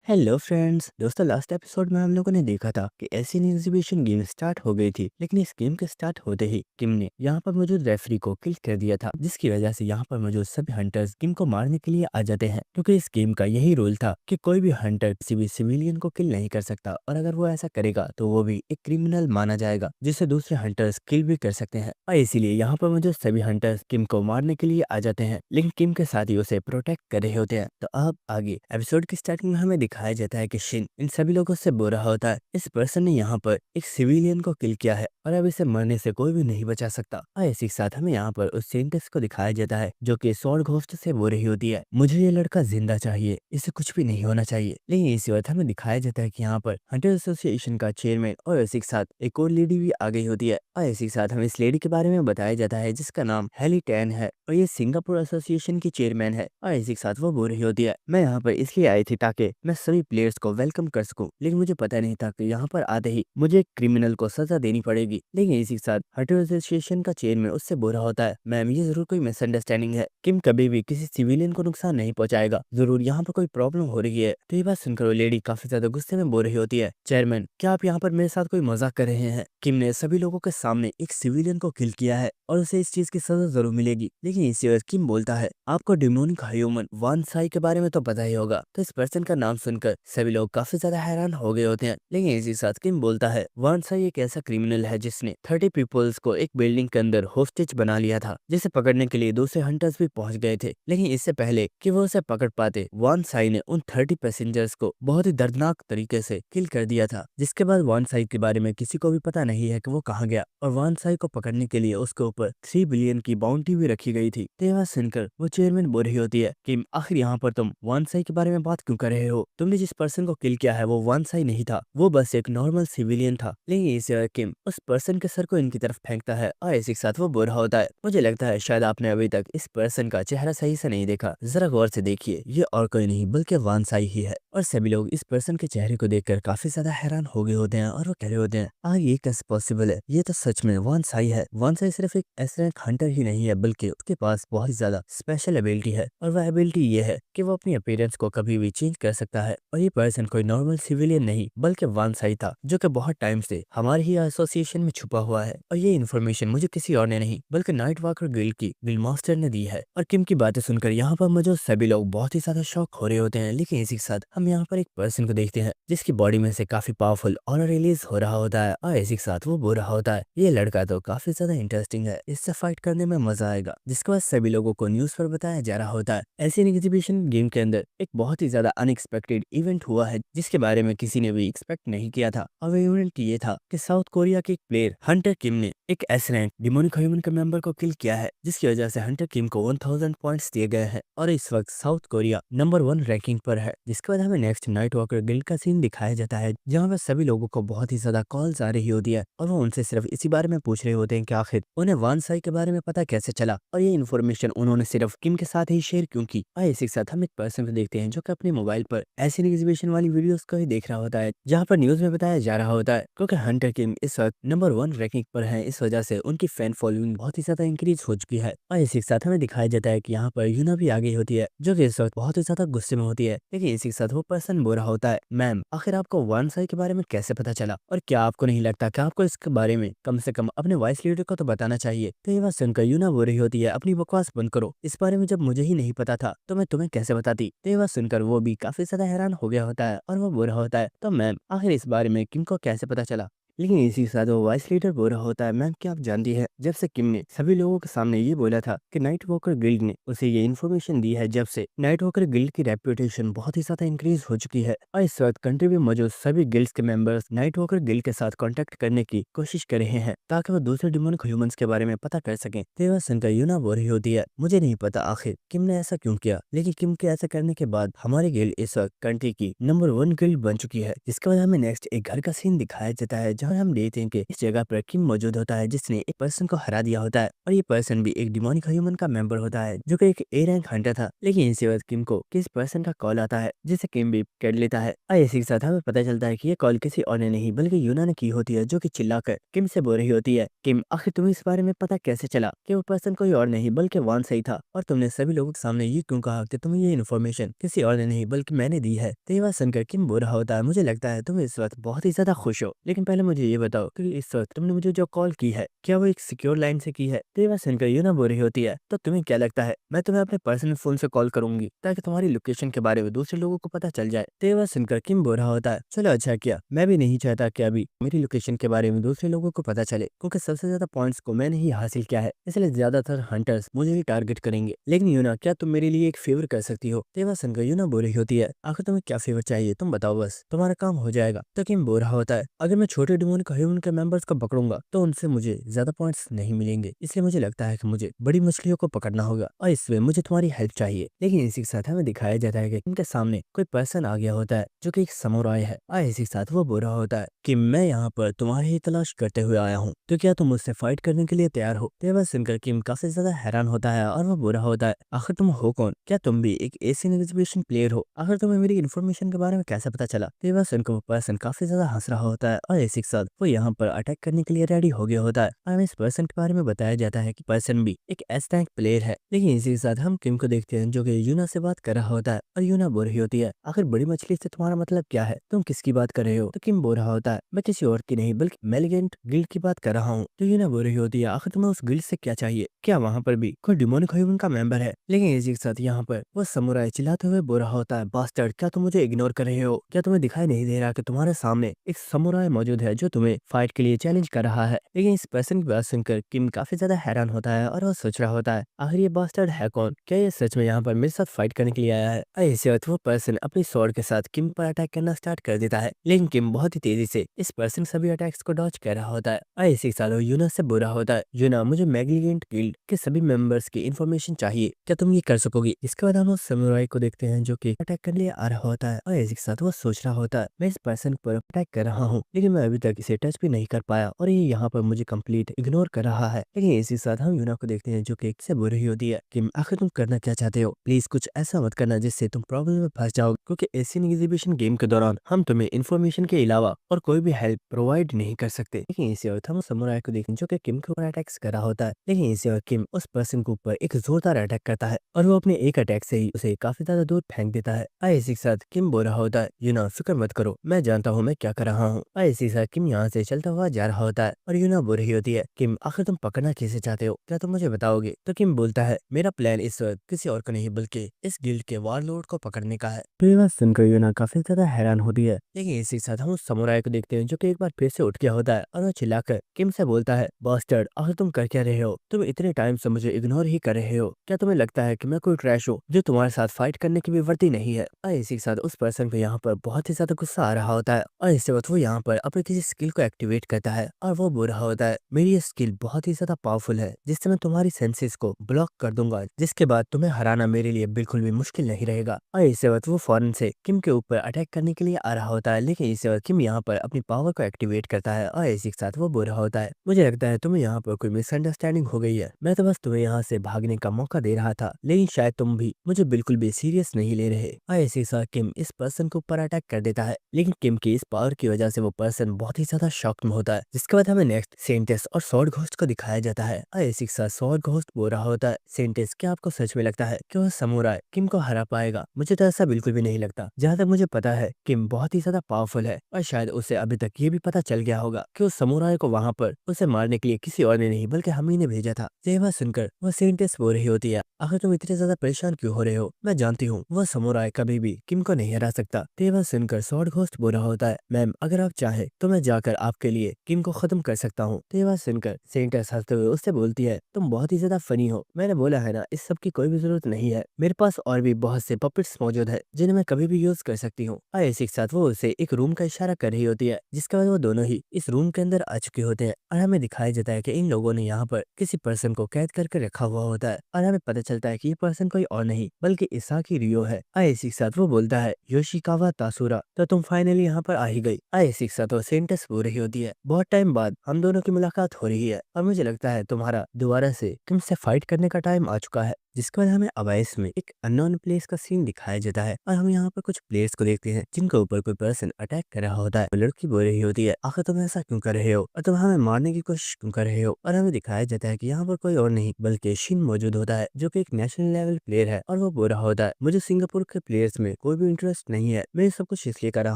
Hello friends दोस्तों, last episode में हम लोगों ने देखा था कि एशियन एग्जीबिशन गेम स्टार्ट हो गई थी। लेकिन इस गेम के स्टार्ट होते ही किम ने यहाँ पर मौजूद रेफरी को किल कर दिया था, जिसकी वजह से यहाँ पर मौजूद सभी हंटर्स किम को मारने के लिए आ जाते हैं, क्योंकि इस गेम का यही रूल था कि कोई भी हंटर किसी भी सिविलियन को किल नहीं कर सकता, और अगर वो ऐसा करेगा तो वो भी एक क्रिमिनल माना जाएगा, जिससे दूसरे हंटर्स किल भी कर सकते हैं। और इसीलिए यहाँ पर मौजूद सभी हंटर्स किम को मारने के लिए आ जाते हैं, लेकिन किम के साथी उसे प्रोटेक्ट कर रहे होते हैं। तो अब आगे एपिसोड की स्टार्टिंग में हमें दिखाया जाता है कि इन सभी लोगों से बुरा होता है। इस पर्सन ने यहाँ पर एक सिविलियन को किल किया है और अब इसे मरने से कोई भी नहीं बचा सकता। और इसी के साथ हमें यहाँ पर उस साइंटिस्ट को दिखाया जाता है जो कि सौर घोस्ट से बो रही होती है, मुझे ये लड़का जिंदा चाहिए, इसे कुछ भी नहीं होना चाहिए। लेकिन इसी वक्त हमें दिखाया जाता है कि यहाँ पर हंटर एसोसिएशन का चेयरमैन और इसी के साथ एक और लेडी भी आ गई होती है। और इसी के साथ हमें इस लेडी के बारे में बताया जाता है जिसका नाम हेली टैन है और ये सिंगापुर एसोसिएशन की चेयरमैन है। और इसी के साथ वो बोल रही होती है, मैं यहाँ पर इसलिए आई थी ताकि मैं सभी प्लेयर्स को वेलकम कर सकूं, लेकिन मुझे पता नहीं था कि यहाँ पर आते ही मुझे एक क्रिमिनल को सजा देनी पड़ेगी। लेकिन इसी के साथ हंटर एसोसिएशन का चेयरमैन उससे बुरा होता है, मैम ये जरूर कोई मिसअंडरस्टैंडिंग है, किम कभी भी किसी सिविलियन को नुकसान नहीं पहुंचाएगा, जरूर यहाँ पर कोई प्रॉब्लम हो रही है। तो ये बात सुनकर वो लेडी काफी ज्यादा गुस्से में बोल रही होती है, चेयरमैन क्या आप यहाँ पर मेरे साथ कोई मजाक कर रहे हैं? किम ने सभी लोगों के सामने एक सिविलियन को किल किया है और उसे इस चीज की सजा जरूर मिलेगी। लेकिन इसी वक्त किम बोलता है, आपको डिमोनिक ह्यूमन वान साई के बारे में तो पता ही होगा। तो इस पर्सन का नाम सुनकर सभी लोग काफी ज्यादा हैरान हो गए होते हैं। लेकिन इसी साथ किम बोलता है, वान साई एक ऐसा क्रिमिनल है जिसने 30 पीपल्स को एक बिल्डिंग के अंदर होस्टेज बना लिया था, जिसे पकड़ने के लिए दूसरे हंटर्स भी पहुंच गए थे। लेकिन इससे पहले कि वो उसे पकड़ पाते, वान साई ने उन 30 पैसेंजर्स को बहुत ही दर्दनाक तरीके से किल कर दिया था। जिसके बाद वान साई के बारे में किसी को भी पता नहीं है कि वो कहाँ गया, और वान साई को पकड़ने के लिए उसके ऊपर 3 बिलियन की बाउंटी भी रखी गई थी। तो यह सुनकर वो चेयरमैन बोल रही होती है कि आखिर यहाँ पर तुम वान साई के बारे में बात क्यों कर रहे हो? तुमने जिस पर्सन को किल किया है वो वान साई नहीं था, वो बस एक नॉर्मल सिविलियन था। लेकिन इसे किम उस पर्सन के सर को इनकी तरफ फेंकता है और इसी के साथ वो बुरा होता है। मुझे लगता है शायद आपने अभी तक इस पर्सन का चेहरा सही से नहीं देखा, जरा गौर से देखिए, ये और कोई नहीं बल्कि वान साई ही है। और सभी लोग इस पर्सन के चेहरे को देखकर काफी ज्यादा हैरान हो गए होते हैं और वो कह रहे होते हैं, ये कैसे पॉसिबल है? ये तो सच में वान साई है। वान साई सिर्फ एक ऐसा हंटर ही नहीं है, बल्कि उसके पास बहुत ही ज्यादा स्पेशल एबिलिटी है, और वह एबिलिटी ये है कि वो अपनी अपीयरेंस को कभी भी चेंज कर सकता है। और ये पर्सन कोई नॉर्मल सिविलियन नहीं बल्कि वान साई था, जो कि बहुत टाइम से हमारे ही एसोसिएशन में छुपा हुआ है। और ये इन्फॉर्मेशन मुझे किसी और ने नहीं बल्कि नाइट वॉकर गिल्ड की गिल्ड मास्टर ने दी है। और किम की बातें सुनकर यहाँ पर मौजूद सभी लोग बहुत ही ज्यादा शॉक हो रहे होते हैं। लेकिन इसी के साथ हम यहाँ पर एक पर्सन को देखते हैं जिसकी बॉडी में से काफी पावरफुल ऑरा रिलीज हो रहा होता है, और इसी के साथ वो बुरा होता है। ये लड़का तो काफी ज्यादा इंटरेस्टिंग है, इससे फाइट करने में मजा आएगा। जिसके बाद सभी लोगों को न्यूज पर बताया जा रहा होता है, एशियन एग्जीबिशन गेम के अंदर एक बहुत ही ज्यादा अनएक्सपेक्टेड इवेंट हुआ है, जिसके बारे में किसी ने भी एक्सपेक्ट नहीं किया था। और वो इवेंट ये था कि साउथ कोरिया के एक प्लेयर हंटर किम ने एक एस रैंक डिमोनिक ह्यूमन के मेंबर को किल किया है, जिसकी वजह से हंटर किम को 1000 पॉइंट्स दिए गए हैं और इस वक्त साउथ कोरिया नंबर 1 रैंकिंग पर है। जिसके बाद हमें नेक्स्ट नाइट वॉकर गिल्ड का सीन दिखाया जाता है, जहाँ पर सभी लोगों को बहुत ही ज्यादा कॉल्स आ रही होती है और वो उनसे सिर्फ इसी बारे में पूछ रहे होते हैं कि आखिर उन्हें वान साई के बारे में पता कैसे चला, और ये इन्फॉर्मेशन उन्होंने सिर्फ किम के साथ ही शेयर क्यों की। और इसी के साथ हम एक पर्सन को देखते हैं जो कि अपने मोबाइल पर एशियन एग्जीबिशन वाली वीडियोस को ही देख रहा होता है, जहाँ पर न्यूज में बताया जा रहा होता है क्योंकि हंटर किम इस वक्त नंबर 1 रैंकिंग पर है, इस वजह से उनकी फैन फॉलोइंग बहुत ही ज्यादा इंक्रीज हो चुकी है। और इसी के साथ हमें दिखाया जाता है कि यहाँ पर यूना भी आ गई होती है, जो कि इस वक्त बहुत ही ज्यादा गुस्से में होती है। लेकिन इसी के साथ वो पर्सन बोल रहा होता है, मैम आखिर आपको वान साई के बारे में कैसे पता चला, और क्या आपको नहीं लगता कि आपको इसके बारे में कम से कम अपने वाइस लीडर को तो बताना चाहिए? तो ये बात सुनकर यूना बोल रही होती है, अपनी बकवास बंद करो, इस बारे में जब मुझे ही नहीं पता था तो मैं तुम्हें कैसे बताती? तो ये बात सुनकर वो भी काफी ज्यादा हैरान हो गया होता है और वो बोल रहा होता है, तो मैम आखिर इस बारे में किम को कैसे पता चला? लेकिन इसी के साथ वो वाइस लीडर बोल रहा होता है, मैम क्या आप जानती है, जब से किम ने सभी लोगों के सामने ये बोला था कि नाइट वॉकर गिल्ड ने उसे ये इन्फॉर्मेशन दी है, जब से नाइट वॉकर गिल्ड की रेपुटेशन बहुत ही ज्यादा इंक्रीज हो चुकी है। और इस वक्त कंट्री में मौजूद सभी गिल्ड्स के मेंबर्स नाइट वॉकर गिल्ड के साथ कांटेक्ट करने की कोशिश कर रहे हैं ताकि वो दूसरे डिमोनिक ह्यूमंस के बारे में पता कर सकें। तो वह सुनकर यूना बोल रही होती है, मुझे नहीं पता आखिर किम ने ऐसा क्यों किया, लेकिन किम के ऐसा करने के बाद हमारी गिल्ड इस वक्त कंट्री की नंबर 1 गिल्ड बन चुकी है। जिसके बाद हमें नेक्स्ट एक घर का सीन दिखाया जाता है, जहाँ हम देखते हैं कि इस जगह पर किम मौजूद होता है जिसने एक पर्सन को हरा दिया होता है और ये पर्सन भी एक डिमोनिक ह्यूमन का मेंबर होता है जो कि एक ए रैंक हंटर था। लेकिन इसी वक्त किम को किस पर्सन का कॉल आता है जिसे किम भी कर लेता है और इसी के साथ हमें पता चलता है कि ये कॉल किसी और ने नहीं बल्कि यूना ने की होती है, जो कि चिल्लाकर किम से बोल रही होती है, किम आखिर तुम्हें इस बारे में पता कैसे चला कि वो पर्सन कोई और नहीं बल्कि वान सही था, और तुमने सभी लोगों के सामने ये क्यों कहा कि तुम्हें ये इन्फॉर्मेशन किसी और ने नहीं बल्कि मैंने दी है। तो ये बात सुनकर किम बोल रहा होता है, मुझे लगता है तुम इस वक्त बहुत ही ज्यादा खुश हो, लेकिन पहले मुझे ये बताओ कि इस वक्त तुमने मुझे जो कॉल की है क्या वो एक सिक्योर लाइन से की है। तो ये बात सुनकर यूना बोल रही होती है, तो तुम्हें क्या लगता है मैं तुम्हें अपने पर्सनल फोन से कॉल करूंगी ताकि तुम्हारी लोकेशन के बारे में दूसरे लोगों को पता चल जाए। तो ये बात सुनकर किम बोल रहा होता है, चलो अच्छा किया, मैं भी नहीं चाहता कि अभी मेरी लोकेशन के बारे में दूसरे लोगों को पता चले, क्योंकि सबसे ज्यादा पॉइंट्स को मैंने ही हासिल किया है, इसलिए ज्यादातर हंटर्स मुझे ही टारगेट करेंगे। लेकिन यूना क्या तुम मेरे लिए एक फेवर कर सकती हो। तो ये बात सुनकर यूना बोल रही होती है, आखिर तुम्हें क्या फेवर चाहिए तुम बताओ, बस तुम्हारा काम हो जाएगा। तो किम बोल रहा होता है, अगर मैं छोटे डिमोनिक ह्यूमन के मेंबर्स को पकड़ूंगा तो उनसे मुझे ज्यादा पॉइंट्स नहीं मिलेंगे, इसलिए मुझे लगता है कि मुझे बड़ी मछलियों को पकड़ना होगा और इसमें मुझे तुम्हारी हेल्प चाहिए। लेकिन इसी के साथ हमें दिखाया जाता है कि इनके सामने कोई पर्सन आ गया होता है जो कि एक समुराई है और इसी के साथ वो बोल रहा होता है कि मैं यहाँ पर तुम्हारी ही तलाश करते हुए आया हूँ, तो क्या तुम मुझसे फाइट करने के लिए तैयार हो। तो ये बात सुनकर किम काफी ज्यादा हैरान होता है और वो बोल रहा होता है, आखिर तुम हो कौन, क्या तुम भी एक एशियन एग्जीबिशन प्लेयर हो, आखिर तुम्हें मेरी इन्फॉर्मेशन के बारे में कैसे पता चला। तो ये बात सुनकर वो पर्सन काफी ज्यादा हंस रहा होता है और इसी के साथ वो यहाँ पर अटैक करने के लिए रेडी हो गया होता है और हमें इस पर्सन के बारे में बताया जाता है कि पर्सन भी एक एस रैंक प्लेयर है। लेकिन इसी के साथ हम किम को देखते हैं जो कि यूना से बात कर रहा होता है और यूना बोल रही होती है, आखिर बड़ी मछली से तुम्हारा मतलब क्या है, तुम किसकी बात कर रहे हो। तो किम बोल रहा होता है, मैं किसी और की नहीं बल्कि मेलिगेंट गिल्ड की बात कर रहा हूँ। तो यूना बोल रही होती है, आखिर तुम्हें उस गिल्ड से क्या चाहिए, क्या वहाँ पर भी कोई डिमोनिक ह्यूमन का मेंबर है। लेकिन इसी के साथ यहाँ पर वो समुराई चिल्लाते हुए बोल रहा होता है, बास्टर्ड क्या तुम मुझे इग्नोर कर रहे हो, क्या तुम्हें दिखाई नहीं दे रहा कि तुम्हारे सामने एक समुराई मौजूद है जो तुम्हें फाइट के लिए चैलेंज कर रहा है। लेकिन इस पर्सन की बात सुनकर किम काफी ज्यादा हैरान होता है और वो सोच रहा होता है, आखिर ये बास्टर्ड है कौन, क्या ये सच में यहाँ पर मेरे साथ फाइट करने के लिए आया है। ऐसे वक्त वो पर्सन अपनी स्वॉर्ड के साथ किम पर अटैक करना स्टार्ट कर देता है, लेकिन किम बहुत ही तेजी से इस पर्सन सभी अटैक्स को डॉज कर रहा होता है और इसी के साथ वो यूना से बुरा होता है, यूना मुझे मैग्लिगेंट गिल्ड के सभी मेंबर्स की इन्फॉर्मेशन चाहिए, क्या तुम ये कर सकोगी। इसके बाद हम उस समुराई को देखते हैं जो कि अटैक करने आ रहा होता है और इसी के साथ वो सोच रहा होता है, मैं इस पर्सन पर अटैक कर रहा हूँ लेकिन मैं अभी तक इसे टच भी नहीं कर पाया और ये यहाँ पर मुझे कंप्लीट इग्नोर कर रहा है। लेकिन इसी के साथ हम यूना को देखते हैं जो कि से बोल रही होती है कि आखिर तुम करना क्या चाहते हो, प्लीज कुछ ऐसा मत करना जिससे तुम प्रॉब्लम में फंस जाओ, क्योंकि एशियन एग्जीबिशन गेम के दौरान हम तुम्हें इन्फॉर्मेशन के अलावा और कोई भी हेल्प प्रोवाइड नहीं कर सकते। लेकिन इसी वक्त हम समुराई को देखें जो कि किम के ऊपर अटैक्स कर रहा होता है। लेकिन इसी वक्त किम उस पर्सन के ऊपर एक जोरदार अटैक करता है और वो अपने एक अटैक से ही उसे काफी ज्यादा दूर फेंक देता है। इसी के साथ किम बोल रहा होता है, यूना फिक्र मत करो, मैं जानता हूँ मैं क्या कर रहा हूँ। इसी के साथ किम यहाँ से चलता हुआ जा रहा होता है और यूना बोल रही होती है, किम आखिर तुम पकड़ना कैसे चाहते हो, क्या तुम मुझे बताओगे। तो किम बोलता है, मेरा प्लान इस वक्त किसी और का नहीं बल्कि इस गिल्ड के वारलॉर्ड को पकड़ने का है। तो ये बात सुनकर यूना काफी ज्यादा हैरान होती है। लेकिन इसी के साथ हम उस समुराई को देखते हैं जो कि एक बार फिर से उठ गया होता है और वो चिल्लाकर किम से बोलता है, बास्टर्ड आखिर तुम कर क्या रहे हो, तुम इतने टाइम से मुझे इग्नोर ही कर रहे हो, क्या तुम्हें लगता है कि मैं कोई ट्रैश हूँ जो तुम्हारे साथ फाइट करने की भी वर्दी नहीं है। और इसी के साथ उस पर्सन को यहाँ पर बहुत ही ज्यादा गुस्सा आ रहा होता है और इसी वक्त वो यहाँ पर अपनी किसी स्किल को एक्टिवेट करता है और वो बोल रहा होता है, मेरी ये स्किल बहुत ही ज्यादा पावरफुल है जिससे मैं तुम्हारी सेंसेस को ब्लॉक कर दूंगा, जिसके बाद तुम्हें हराना मेरे लिए बिल्कुल भी मुश्किल नहीं रहेगा। और इसी वक्त वो फौरन से किम के ऊपर अटैक करने के लिए आ रहा होता है। लेकिन इसी वक्त किम यहाँ पर अपनी पावर को एक्टिवेट करता है और इसी के साथ वो बोल रहा होता है, मुझे लगता है तुम्हें यहाँ पर कोई मिसअंडरस्टैंडिंग हो गई है, मैं तो बस तुम्हें यहाँ से भागने का मौका दे रहा था, लेकिन शायद तुम भी मुझे बिल्कुल भी सीरियस नहीं ले रहे। और इसी के साथ किम इस पर्सन के ऊपर अटैक कर देता है, लेकिन किम की इस पावर की वजह से वो पर्सन बहुत ही ज्यादा शॉक्ड में होता है। जिसके बाद हमें नेक्स्ट सेंटेस और सॉर्ड घोस्ट को दिखाया जाता है और इसी के साथ सॉर्ड घोस्ट बोल रहा होता है, सेंटेस क्या आपको सच में लगता है कि वह समुराई किम को हरा पाएगा, मुझे तो ऐसा बिल्कुल भी नहीं लगता। जहाँ तक मुझे पता है किम बहुत ही ज्यादा पावरफुल है और शायद उसे अभी तक ये भी पता चल गया होगा कि उस समुराई को वहाँ पर उसे मारने के लिए किसी और ने नहीं बल्कि हम ही ने भेजा था। ये बात सुनकर वह सेंटेस बोल रही होती है, आखिर तुम इतने ज्यादा परेशान क्यों हो रहे हो, मैं जानती हूँ वह समुराई कभी भी किम को नहीं हरा सकता। ये बात सुनकर सॉर्ड घोस्ट बोल रहा होता है, मैम अगर आप चाहे तो मैं जाकर आपके लिए किम को खत्म कर सकता हूँ। ये बात सुनकर सेंटेस हंसते हुए उससे बोलती है, तुम बहुत ही ज्यादा फनी हो, मैंने बोला है ना इस सब की कोई भी जरूरत नहीं है, मेरे पास और भी बहुत से पपेट्स मौजूद है जिन्हें मैं कभी भी यूज कर सकती हूँ। और इसी के साथ वो उसे एक रूम का इशारा कर रही होती है, जिसके बाद वो दोनों ही इस रूम के अंदर आ चुके होते हैं और हमें दिखाया जाता है कि इन लोगों ने यहाँ पर किसी पर्सन को कैद करके रखा हुआ होता है और हमें पता चलता है कि ये पर्सन कोई और नहीं बल्कि इसाकी रियो है। और इसी के साथ वो बोलता है, योशिकावा तासुरा, तो तुम फाइनली यहाँ पर आ ही गई। और इसी के साथ वो सेंटेस स्टेटस हो रही होती है। बहुत टाइम बाद हम दोनों की मुलाकात हो रही है और मुझे लगता है तुम्हारा दोबारा से किम से फाइट करने का टाइम आ चुका है। जिसके बाद हमें अबाइस में एक अननोन प्लेस का सीन दिखाया जाता है और हम यहाँ पर कुछ प्लेयर्स को देखते हैं जिनके ऊपर कोई पर्सन अटैक कर रहा होता है। वो लड़की बोल रही होती है, आखिर तुम ऐसा क्यों कर रहे हो और तुम हमें मारने की कोशिश क्यों कर रहे हो। और हमें दिखाया जाता है कि यहाँ पर कोई और नहीं बल्कि शिन मौजूद होता है जो कि एक नेशनल लेवल प्लेयर है और वो बोल रहा होता है, मुझे सिंगापुर के प्लेयर्स में कोई भी इंटरेस्ट नहीं है, मैं ये सब कुछ इसलिए कर रहा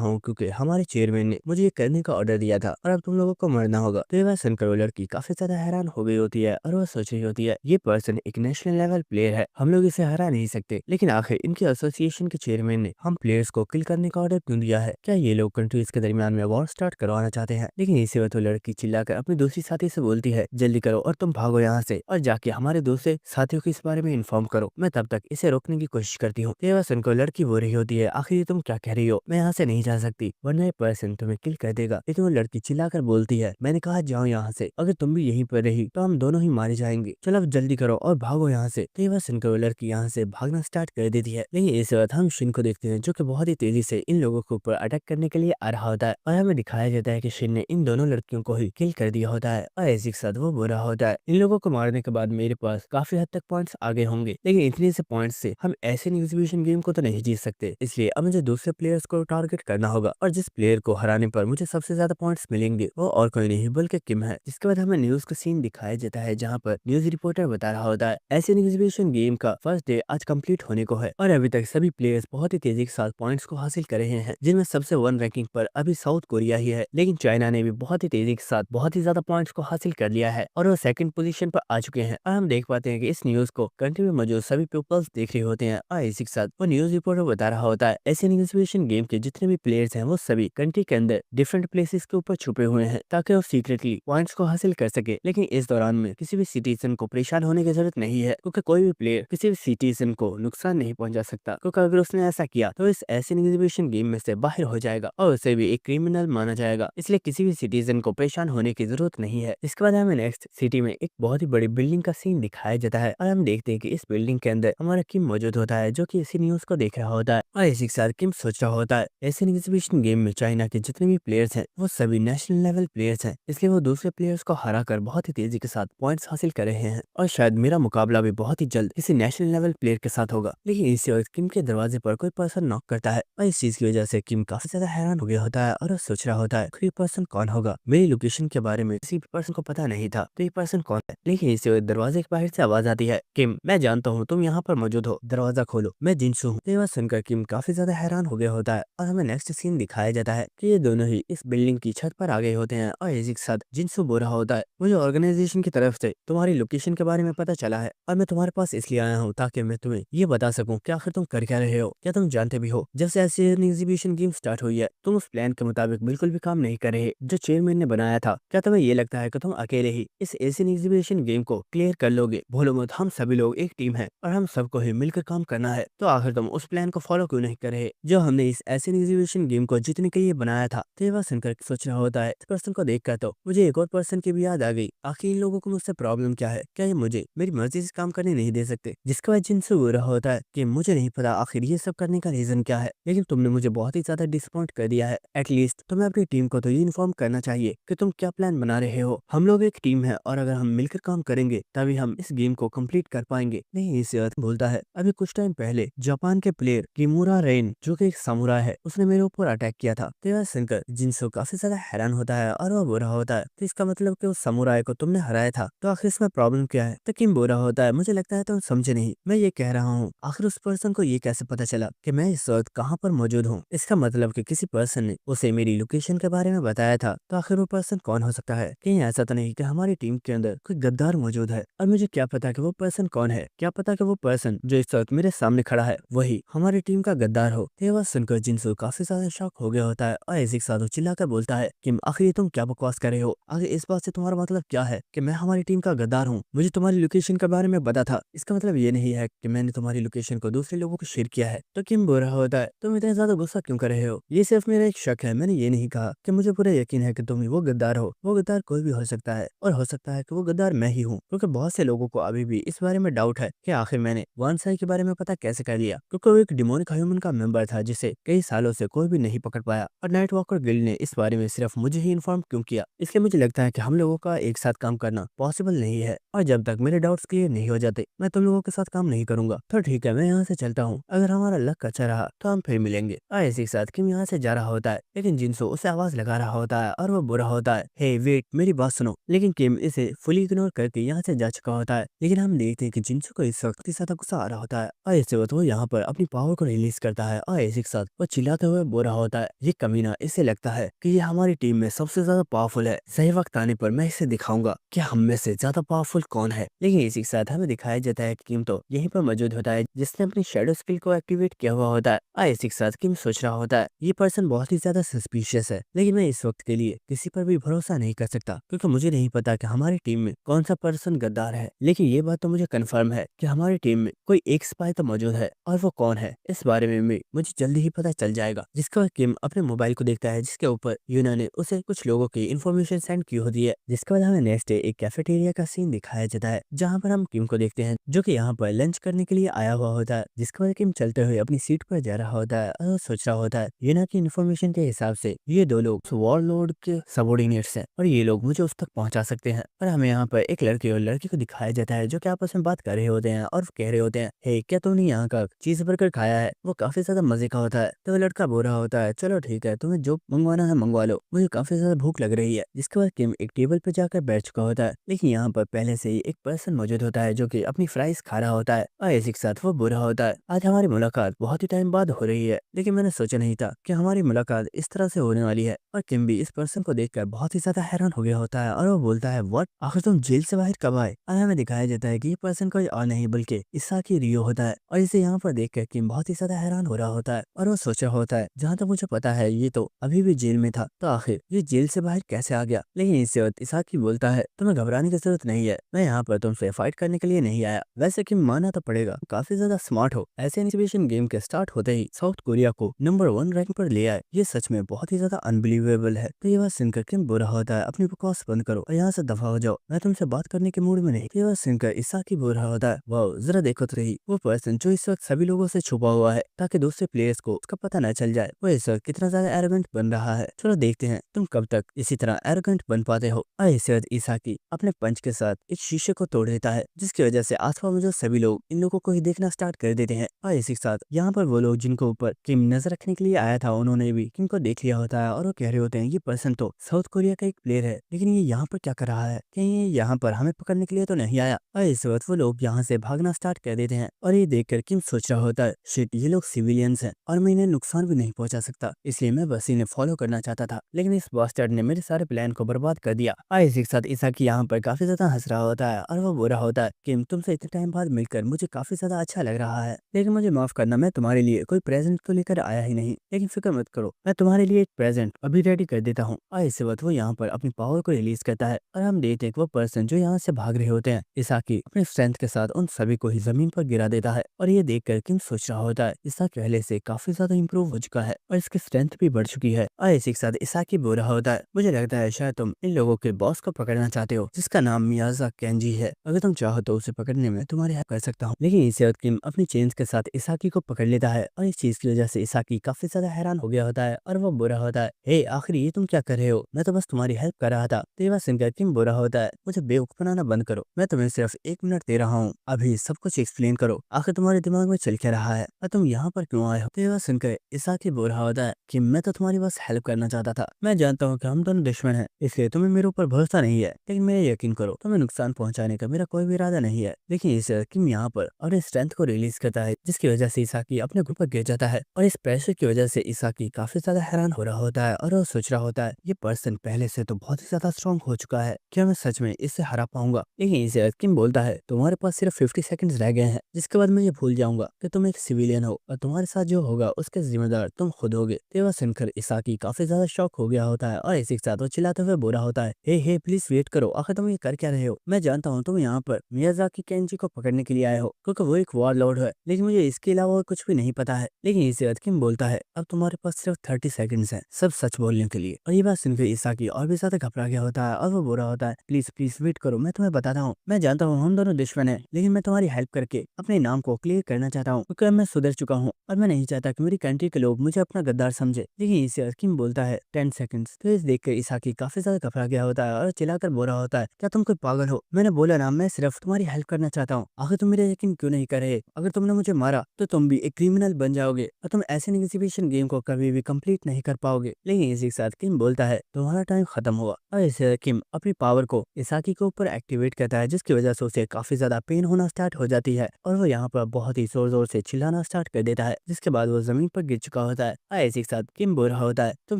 हूँ क्योंकि हमारे चेयरमैन ने मुझे ये करने का ऑर्डर दिया था और अब तुम लोगों को मरना होगा। तो ये बात सुनकर वो लड़की काफी ज्यादा हैरान हो गई होती है और वो सोच रही होती है, ये पर्सन एक नेशनल लेवल प्लेयर है, हम लोग इसे हरा नहीं सकते, लेकिन आखिर इनके एसोसिएशन के चेयरमैन ने हम प्लेयर्स को किल करने का ऑर्डर क्यों दिया है? क्या ये लोग कंट्रीज के दरमियान में वॉर स्टार्ट करवाना चाहते हैं? लेकिन इसी वक्त वो लड़की चिल्लाकर अपनी दूसरी साथी से बोलती है, जल्दी करो और तुम भागो यहाँ से और जाके हमारे दूसरे साथियों को इस बारे में इन्फॉर्म करो, मैं तब तक इसे रोकने की कोशिश करती हूँ। ये सुनकर लड़की बोल रही होती है, आखिर तुम क्या कह रही हो, मैं यहाँ से नहीं जा सकती वरना ये पर्सन तुम्हें किल कर देगा। लेकिन वो लड़की चिल्लाकर बोलती है, मैंने कहा जाओ यहाँ से, अगर तुम भी यहीं पर रही तो हम दोनों ही मारे जाएंगे, चलो अब जल्दी करो और भागो यहाँ से। तो ये सुनकर वो लड़की यहाँ से भागना स्टार्ट कर देती है। लेकिन इस वक्त हम शिन को देखते हैं जो कि बहुत ही तेजी से इन लोगों के ऊपर अटैक करने के लिए आ रहा होता है और हमें दिखाया जाता है कि शिन ने इन दोनों लड़कियों को ही किल कर दिया होता है और इसी के साथ वो बुरा होता है, इन लोगों को मारने के बाद मेरे पास काफी हद तक पॉइंट्स आगे होंगे, लेकिन इतने से पॉइंट्स से हम ऐसे एग्जीबिशन गेम को तो नहीं जीत सकते, इसलिए अब मुझे दूसरे प्लेयर्स को टारगेट करना होगा और जिस प्लेयर को हराने पर मुझे सबसे ज्यादा पॉइंट्स मिलेंगे वो और कोई नहीं बल्कि किम है। जिसके बाद हमें न्यूज का सीन दिखाया जाता है जहाँ पर न्यूज रिपोर्टर बता रहा होता है, एशियन एग्जीबिशन गेम का फर्स्ट डे आज कंप्लीट होने को है और अभी तक सभी प्लेयर्स बहुत ही तेजी के साथ पॉइंट्स को हासिल कर रहे हैं, जिनमें सबसे वन रैंकिंग पर अभी साउथ कोरिया ही है, लेकिन चाइना ने भी बहुत ही तेजी के साथ बहुत ही ज्यादा पॉइंट्स को हासिल कर लिया है और वो सेकंड पोजीशन पर आ चुके हैं। और हम देख पाते हैं कि इस न्यूज को कंट्री में मौजूद सभी पीपल्स देख रहे होते हैं और इसी के साथ वो न्यूज रिपोर्टर बता रहा होता है, एशियन एग्जीबिशन गेम के जितने भी प्लेयर्स हैं वो सभी कंट्री के अंदर डिफरेंट प्लेसेस के ऊपर छुपे हुए हैं ताकि वो सीक्रेटली पॉइंट्स को हासिल कर सके, लेकिन इस दौरान में किसी भी सिटीजन को परेशान होने की जरूरत नहीं है क्योंकि कोई भी प्लेयर किसी भी सिटीजन को नुकसान नहीं पहुंचा सकता, क्योंकि अगर उसने ऐसा किया तो इस एशियन एग्जीबिशन गेम में से बाहर हो जाएगा और उसे भी एक क्रिमिनल माना जाएगा, इसलिए किसी भी सिटीजन को परेशान होने की जरूरत नहीं है। इसके बाद हमें नेक्स्ट सिटी में एक बहुत ही बड़ी बिल्डिंग का सीन दिखाया जाता है और हम देखते हैं कि इस बिल्डिंग के अंदर हमारा किम मौजूद होता है जो कि इसी न्यूज को देख रहा होता है और इसी के साथ किम सोच रहा होता है, एशियन एग्जीबिशन गेम में चाइना के जितने भी प्लेयर्स हैं वो सभी नेशनल लेवल प्लेयर्स हैं, इसलिए वो दूसरे प्लेयर्स को हराकर बहुत ही तेजी के साथ पॉइंट्स हासिल कर रहे हैं और शायद मेरा मुकाबला भी बहुत ही जल्द किसी नेशनल लेवल प्लेयर के साथ होगा। लेकिन इसी वक्त किम के दरवाजे पर कोई पर्सन नॉक करता है और इस चीज की वजह से किम काफी ज्यादा हैरान हो गया होता है और वो सोच रहा होता है ये पर्सन कौन होगा, मेरी लोकेशन के बारे में किसी पर्सन को पता नहीं था तो ये पर्सन कौन है। लेकिन इसी वक्त दरवाजे के बाहर से आवाज आती है, किम मैं जानता हूँ तुम यहाँ पर मौजूद हो, दरवाजा खोलो, मैं जिनसू हूँ। ये बात सुनकर किम काफी ज्यादा हैरान हो गया होता है और हमें नेक्स्ट सीन दिखाया जाता है कि ये दोनों ही इस बिल्डिंग की छत पर आ गए होते हैं और इसी के साथ जिनसू बोल रहा होता है, मुझे ऑर्गेनाइजेशन की तरफ से तुम्हारी लोकेशन के बारे में पता चला है और मैं तुम्हारे पास इसलिए आया हूँ ताकि मैं तुम्हें ये बता सकूं कि आखिर तुम कर क्या रहे हो। क्या तुम जानते भी हो जब से एशियन एग्जीबिशन गेम स्टार्ट हुई है तुम उस प्लान के मुताबिक बिल्कुल भी काम नहीं कर रहे जो चेयरमैन ने बनाया था। क्या तुम्हें ये लगता है कि तुम अकेले ही इस एशियन एग्जीबिशन गेम को क्लियर कर लोगे? भूलो मत हम सभी लोग एक टीम है और हम सबको ही मिलकर काम करना है, तो आखिर तुम उस प्लान को फॉलो क्यों नहीं कर रहे जो हमने इस एशियन एग्जीबिशन गेम को जीतने के लिए बनाया था। तो ये बात सुनकर सोच रहा होता है, इस पर्सन को देख कर तो मुझे एक और पर्सन की भी याद आ गई, आखिर इन लोगों को मुझसे प्रॉब्लम क्या है, क्या ये मुझे मेरी मर्जी से काम करने नहीं दे सकते। जिसके बाद जिनसे हो रहा होता है कि मुझे नहीं पता आखिर ये सब करने का रीजन क्या है, लेकिन तुमने मुझे बहुत ही ज्यादा डिसअपॉइंट कर दिया है, एटलीस्ट तुम्हें अपनी टीम को तो ये इन्फॉर्म करना चाहिए कि तुम क्या प्लान बना रहे हो। हम लोग एक टीम है और अगर हम मिलकर काम करेंगे तभी हम इस गेम को कंप्लीट कर पाएंगे। नहीं इस अर्थ बोलता है, अभी कुछ टाइम पहले जापान के प्लेयर किमुरा रेन जो कि एक सामुराई है उसने मेरे ऊपर अटैक किया था। तो यह सुनकर जिनसो काफी ज्यादा हैरान होता है और वह बुरा होता है, तो इसका मतलब कि उस सामुराई को तुमने हराया था, तो आखिर इसमें प्रॉब्लम क्या है? तो किम बुरा होता है, मुझे लगता है तुम समझे नहीं, मैं ये कह रहा हूँ आखिर उस पर्सन को ये कैसे पता चला कि मैं इस वक्त कहाँ पर मौजूद हूँ? इसका मतलब कि किसी पर्सन ने उसे मेरी लोकेशन के बारे में बताया था, तो आखिर वो पर्सन कौन हो सकता है? कहीं ऐसा तो नहीं कि हमारी टीम के अंदर कोई गद्दार मौजूद है और मुझे क्या पता कि वो पर्सन कौन है, क्या पता कि वो पर्सन जो इस वक्त मेरे सामने खड़ा है वही हमारी टीम का गद्दार हो। ये बात सुनकर जिनसू काफी ज्यादा शॉक हो गया होता है और इसी के साथ चिल्लाकर बोलता है कि आखिर तुम क्या बकवास कर रहे हो, आखिर इस बात से तुम्हारा मतलब क्या है कि मैं हमारी टीम का गद्दार हूँ? मुझे तुम्हारी लोकेशन के बारे में पता था, इसका मतलब ये नहीं है कि मैंने तुम्हारी लोकेशन को दूसरे लोगों को शेयर किया है तो किम बुरा होता है। तुम इतना ज्यादा गुस्सा क्यों कर रहे हो? ये सिर्फ मेरा एक शक है, मैंने ये नहीं कहा कि मुझे पूरा यकीन है कि तुम ही वो गद्दार हो। वो गद्दार कोई भी हो सकता है और हो सकता है कि वो गद्दार मैं ही हूँ, क्योंकि बहुत से लोगों को अभी भी इस बारे में डाउट है कि आखिर मैंने वानसाई के बारे में पता कैसे कर लिया, क्योंकि वो एक डिमोनिक ह्यूमन का मेंबर था जिसे कई सालों से कोई भी नहीं पकड़ पाया। और नाइट वॉकर गिल्ड ने इस बारे में सिर्फ मुझे ही इन्फॉर्म क्यों किया? इसलिए मुझे लगता है कि हम लोगों का एक साथ काम करना पॉसिबल नहीं है, और जब तक मेरे डाउट्स क्लियर नहीं हो जाते मैं तुम लोगों के साथ काम नहीं करूंगा। तो ठीक है, मैं यहाँ से चलता हूँ, अगर हमारा लक अच्छा रहा तो हम फिर मिलेंगे। और इसी के साथ किम यहाँ से जा रहा होता है, लेकिन जिनसो उसे आवाज लगा रहा होता है और वो बुरा होता है, हे वेट मेरी बात सुनो। लेकिन किम इसे फुली इग्नोर करके यहाँ से जा चुका होता है। लेकिन हम देखते हैं कि जिनसो को इस वक्त ज्यादा गुस्सा आ रहा होता है, और इससे वो यहाँ पर अपनी पावर को रिलीज करता है, और इसी के साथ वो चिल्लाते हुए बुरा होता है। ये कमीना, इसे लगता है कि ये हमारी टीम में सबसे ज्यादा पावरफुल है, सही वक्त आने पर मैं इसे दिखाऊंगा कि हम में से ज्यादा पावरफुल कौन है। लेकिन इसी के साथ हमें दिखाया जाता है कि किम तो यहीं पर मौजूद होता है जिसने अपनी शेडो स्किल को एक्टिवेट किया हुआ होता है। और इसी के साथ किम सोच रहा होता है ये पर्सन बहुत ही ज्यादा सस्पिशियस है, लेकिन मैं इस वक्त के लिए किसी पर भी भरोसा नहीं कर सकता, क्योंकि मुझे नहीं पता कि हमारी टीम में कौन सा पर्सन गद्दार है। लेकिन ये बात तो मुझे कंफर्म है कि हमारी टीम में कोई एक स्पाई तो मौजूद है, और वो कौन है इस बारे में भी मुझे जल्दी ही पता चल जाएगा। जिसके बाद किम अपने मोबाइल को देखता है, जिसके ऊपर यूना ने उसे कुछ लोगों की इन्फॉर्मेशन सेंड की होती है। जिसके बाद हमें नेक्स्ट डे एक कैफेटेरिया का सीन दिखाया जाता है, जहाँ पर हम किम को देखते हैं जो कि यहाँ पर लंच करने के लिए आया हुआ होता है। जिसके बाद किम चलते हुए अपनी सीट पर जा रहा होता है और सोच रहा होता है यूना की इन्फॉर्मेशन के हिसाब से ये दो लोग वॉरलॉर्ड के सबॉर्डिनेट्स हैं, और ये लोग मुझे उस तक पहुंचा सकते हैं। और हमें यहाँ पर एक लड़के और लड़की को दिखाया जाता है जो कि आपस में बात कर रहे होते हैं, और कह रहे होते हैं हे क्या तुमने यहाँ का चीज बर्गर खाया है? वो काफी ज्यादा मजे का होता है। तो वो लड़का बोल रहा होता है चलो ठीक है, तुम्हें जो मंगवाना है मंगवा लो, मुझे काफी ज्यादा भूख लग रही है। जिसके बाद किम एक टेबल पे जाकर बैठ चुका होता है, लेकिन यहाँ पर पहले से ही एक पर्सन मौजूद होता है जो कि अपनी फ्राइज खा रहा होता है, और इसी के साथ वो बुरा होता है आज हमारी मुलाकात बहुत ही टाइम बाद हो रही है, लेकिन मैंने सोचा नहीं था कि हमारी मुलाकात इस तरह से होने वाली है। और किम भी इस पर्सन को देखकर बहुत ही ज्यादा हैरान हो गया होता है, और वो बोलता है व्हाट, आखिर तुम जेल से बाहर कब आए? और हमें दिखाया जाता है कि ये पर्सन कोई और नहीं बल्कि इसाकी रियो होता है। और इसे यहाँ पर देखकर किम बहुत ही ज्यादा हैरान हो रहा होता है, और वो सोच रहा होता है जहाँ तक मुझे पता है ये तो अभी भी जेल में था, तो आखिर ये जेल से बाहर कैसे आ गया? लेकिन इससे वक्त इसाकी बोलता है तुम्हें घबराने की जरूरत नहीं है, मैं यहाँ पर तुमसे फाइट करने के लिए नहीं आया। वैसे कि माना तो पड़ेगा काफी ज्यादा स्मार्ट हो, ऐसे एनिमेशन गेम के स्टार्ट होते ही साउथ कोरिया को नंबर 1 रैंक पर ले आए, ये सच में बहुत ही ज्यादा अनबिलीवेबल है। तो ये बात सुनकर किम बुरा होता है अपनी बकवास बंद करो और यहाँ से दफा हो जाओ, मैं तुमसे बात करने के मूड में नहीं। तो ये बात सुनकर इसाकी बुरा होता है वाह जरा देखो तो रही वो पर्सन जो इस वक्त सभी लोगों से छुपा हुआ है ताकि दूसरे प्लेयर्स को उसका पता न चल जाए, वो इस वक्त कितना ज्यादा एरोगेंट बन रहा है। चलो देखते हैं तुम कब तक इसी तरह एरोगेंट बन पाते हो। और इस वक्त इसाकी अपने पंच के साथ एक शीशे को तोड़ देता है, जिसकी वजह से आसपास मौजूद सभी लोग इन लोगों को ही देखना स्टार्ट कर देते हैं। और इसी के साथ यहाँ पर वो लोग जिनको ऊपर किम नजर रखने के लिए आया था उन्होंने भी किम को देख लिया होता है, और वो कह रहे होते हैं ये पर्सन तो साउथ कोरिया का एक प्लेयर है, लेकिन ये यहाँ पर क्या कर रहा है? कहीं ये यहाँ पर हमें पकड़ने के लिए तो नहीं आया? और इस वक्त वो लोग यहाँ से भागना स्टार्ट कर देते हैं, और ये देखकर किम सोच रहा होता है शिट ये लोग सिविलियंस हैं और मैं इन्हें नुकसान भी नहीं पहुंचा सकता, इसलिए मैं बस इन्हें फॉलो करना चाहता था, लेकिन इस बास्टर्ड ने मेरे सारे प्लान को बर्बाद कर दिया। और इसी के साथ इसाकी यहाँ पर काफी ज्यादा हंस रहा होता है, और वो बुरा होता है किम तुमसे इतने टाइम बाद मिलकर मुझे काफी ज्यादा अच्छा लग रहा है, लेकिन मुझे माफ करना मैं तुम्हारे लिए कोई प्रेजेंट तो लेकर आया ही नहीं, लेकिन फिक्र मत करो मैं तुम्हारे लिए एक प्रेजेंट अभी रेडी कर देता हूँ। और इस वक्त वो यहाँ पर अपनी पावर को रिलीज करता है, और हम देखते हैं कि वो पर्सन जो यहाँ से भाग रहे होते हैं इसाकी अपने स्ट्रेंथ के साथ उन सभी को ही जमीन पर गिरा देता है। और ये देखकर किम सोच रहा होता है इसाकी पहले से काफी ज्यादा इंप्रूव हो चुका है और इसकी स्ट्रेंथ भी बढ़ चुकी है। और इसी के साथ इसाकी बोल रहा होता है मुझे लगता है शायद तुम इन लोगों के बॉस को पकड़ना चाहते हो जिसका नाम मियाजा केंजी है, अगर तुम चाहो तो उसे पकड़ने में तुम्हारी हेल्प कर सकता हूँ। लेकिन इसी वक्त किम अपनी चेन्स के साथ इसाकी को पकड़ लेता है, और इस चीज की वजह से इसाकी काफी ज्यादा हैरान हो गया होता है, और वो बुरा होता है हे आखिर ये तुम क्या कर रहे हो, मैं तो बस तुम्हारी हेल्प कर रहा था। तो ये बात सुनकर किम बुरा होता है मुझे बेवकूफ बनाना बंद करो, मैं तुम्हें सिर्फ 1 मिनट दे रहा हूँ, अभी सब कुछ एक्सप्लेन करो, आखिर तुम्हारे दिमाग में चल क्या रहा है और तुम यहाँ पर क्यों आए हो? तो ये बात सुनकर इसाकी बुरा होता है कि मैं तो तुम्हारी बस हेल्प करना चाहता था, मैं जानता हूँ कि हम दोनों दुश्मन हैं इसलिए तुम्हें मेरे ऊपर भरोसा नहीं है, लेकिन मेरे यकीन करो तुम्हें नुकसान पहुंचाने का मेरा कोई भी इरादा नहीं है। लेकिन इस किम यहाँ पर अपने स्ट्रेंथ को रिलीज करता है, जिसकी वजह से इसाकी अपने ग्रुप पर गिर जाता है, और इस प्रेशर की वजह से इसाकी काफी ज्यादा हैरान हो रहा होता है, और वो सोच रहा होता है ये पर्सन पहले से तो बहुत ही ज्यादा स्ट्रॉन्ग हो चुका है, क्या मैं सच में इससे हरा पाऊंगा? लेकिन इसे किम बोलता है तुम्हारे पास सिर्फ 50 सेकंड्स रह गए हैं, जिसके बाद मैं ये भूल जाऊंगा कि तुम एक सिविलियन हो और तुम्हारे साथ जो होगा उसके जिम्मेदार तुम खुद होगे। तो वह सुनकर इसाकी काफी ज्यादा शॉक हो गया होता है, और इसी के साथ वो चिल्लाते हुए बोला होता है हे प्लीज वेट करो, आखिर तुम ये कर क्या रहे हो? मैं जानता हूँ तुम यहाँ पर मियाजाकी केंची को पकड़ने के लिए आए हो, क्योंकि वो एक वॉरलॉर्ड है, लेकिन मुझे इसके अलावा और कुछ भी नहीं पता है। लेकिन इसके बाद किम बोलता है अब तुम्हारे पास सिर्फ 30 सेकंड्स हैं सब सच बोलने के लिए। और ये बात सुनकर इसाकी और भी ज्यादा घबरा गया होता है और वो बुरा होता है, प्लीज प्लीज वेट करो, मैं तुम्हें बताता हूँ। मैं जानता हूँ हम दोनों दुश्मन है, लेकिन मैं तुम्हारी हेल्प करके अपने नाम को क्लियर करना चाहता हूँ, क्योंकि मैं सुधर चुका हूँ और मैं नहीं चाहता कि मेरी कंट्री के लोग मुझे अपना गद्दार समझे। लेकिन इसे किम बोलता है 10 सेकंड्स। तो इस देखकर इसाकी काफी ज्यादा घबरा गया होता है और चिल्लाकर बोल रहा होता है क्या तुम कोई पागल हो? मैंने बोला ना मैं सिर्फ तुम्हारी हेल्प करना चाहता हूँ, आखिर तुम मेरा यकीन क्यों नहीं कर रहे? अगर तुमने मुझे मारा तो तुम भी एक क्रिमिनल बन जाओगे और तुम ऐसे एग्जीबिशन गेम को कभी भी कंप्लीट नहीं कर पाओगे। लेकिन इसी के साथ किम बोलता है तुम्हारा टाइम खत्म हुआ। और इसे किम अपनी पावर को इसाकी के ऊपर एक्टिवेट करता है, जिसकी वजह से उसे काफी ज्यादा पेन होना स्टार्ट हो जाती है और वो यहाँ पर बहुत ही जोर जोर से चिल्लाना स्टार्ट कर देता है, जिसके बाद वो जमीन पर गिर चुका होता है। और इसी के साथ किम बोल रहा होता है तुम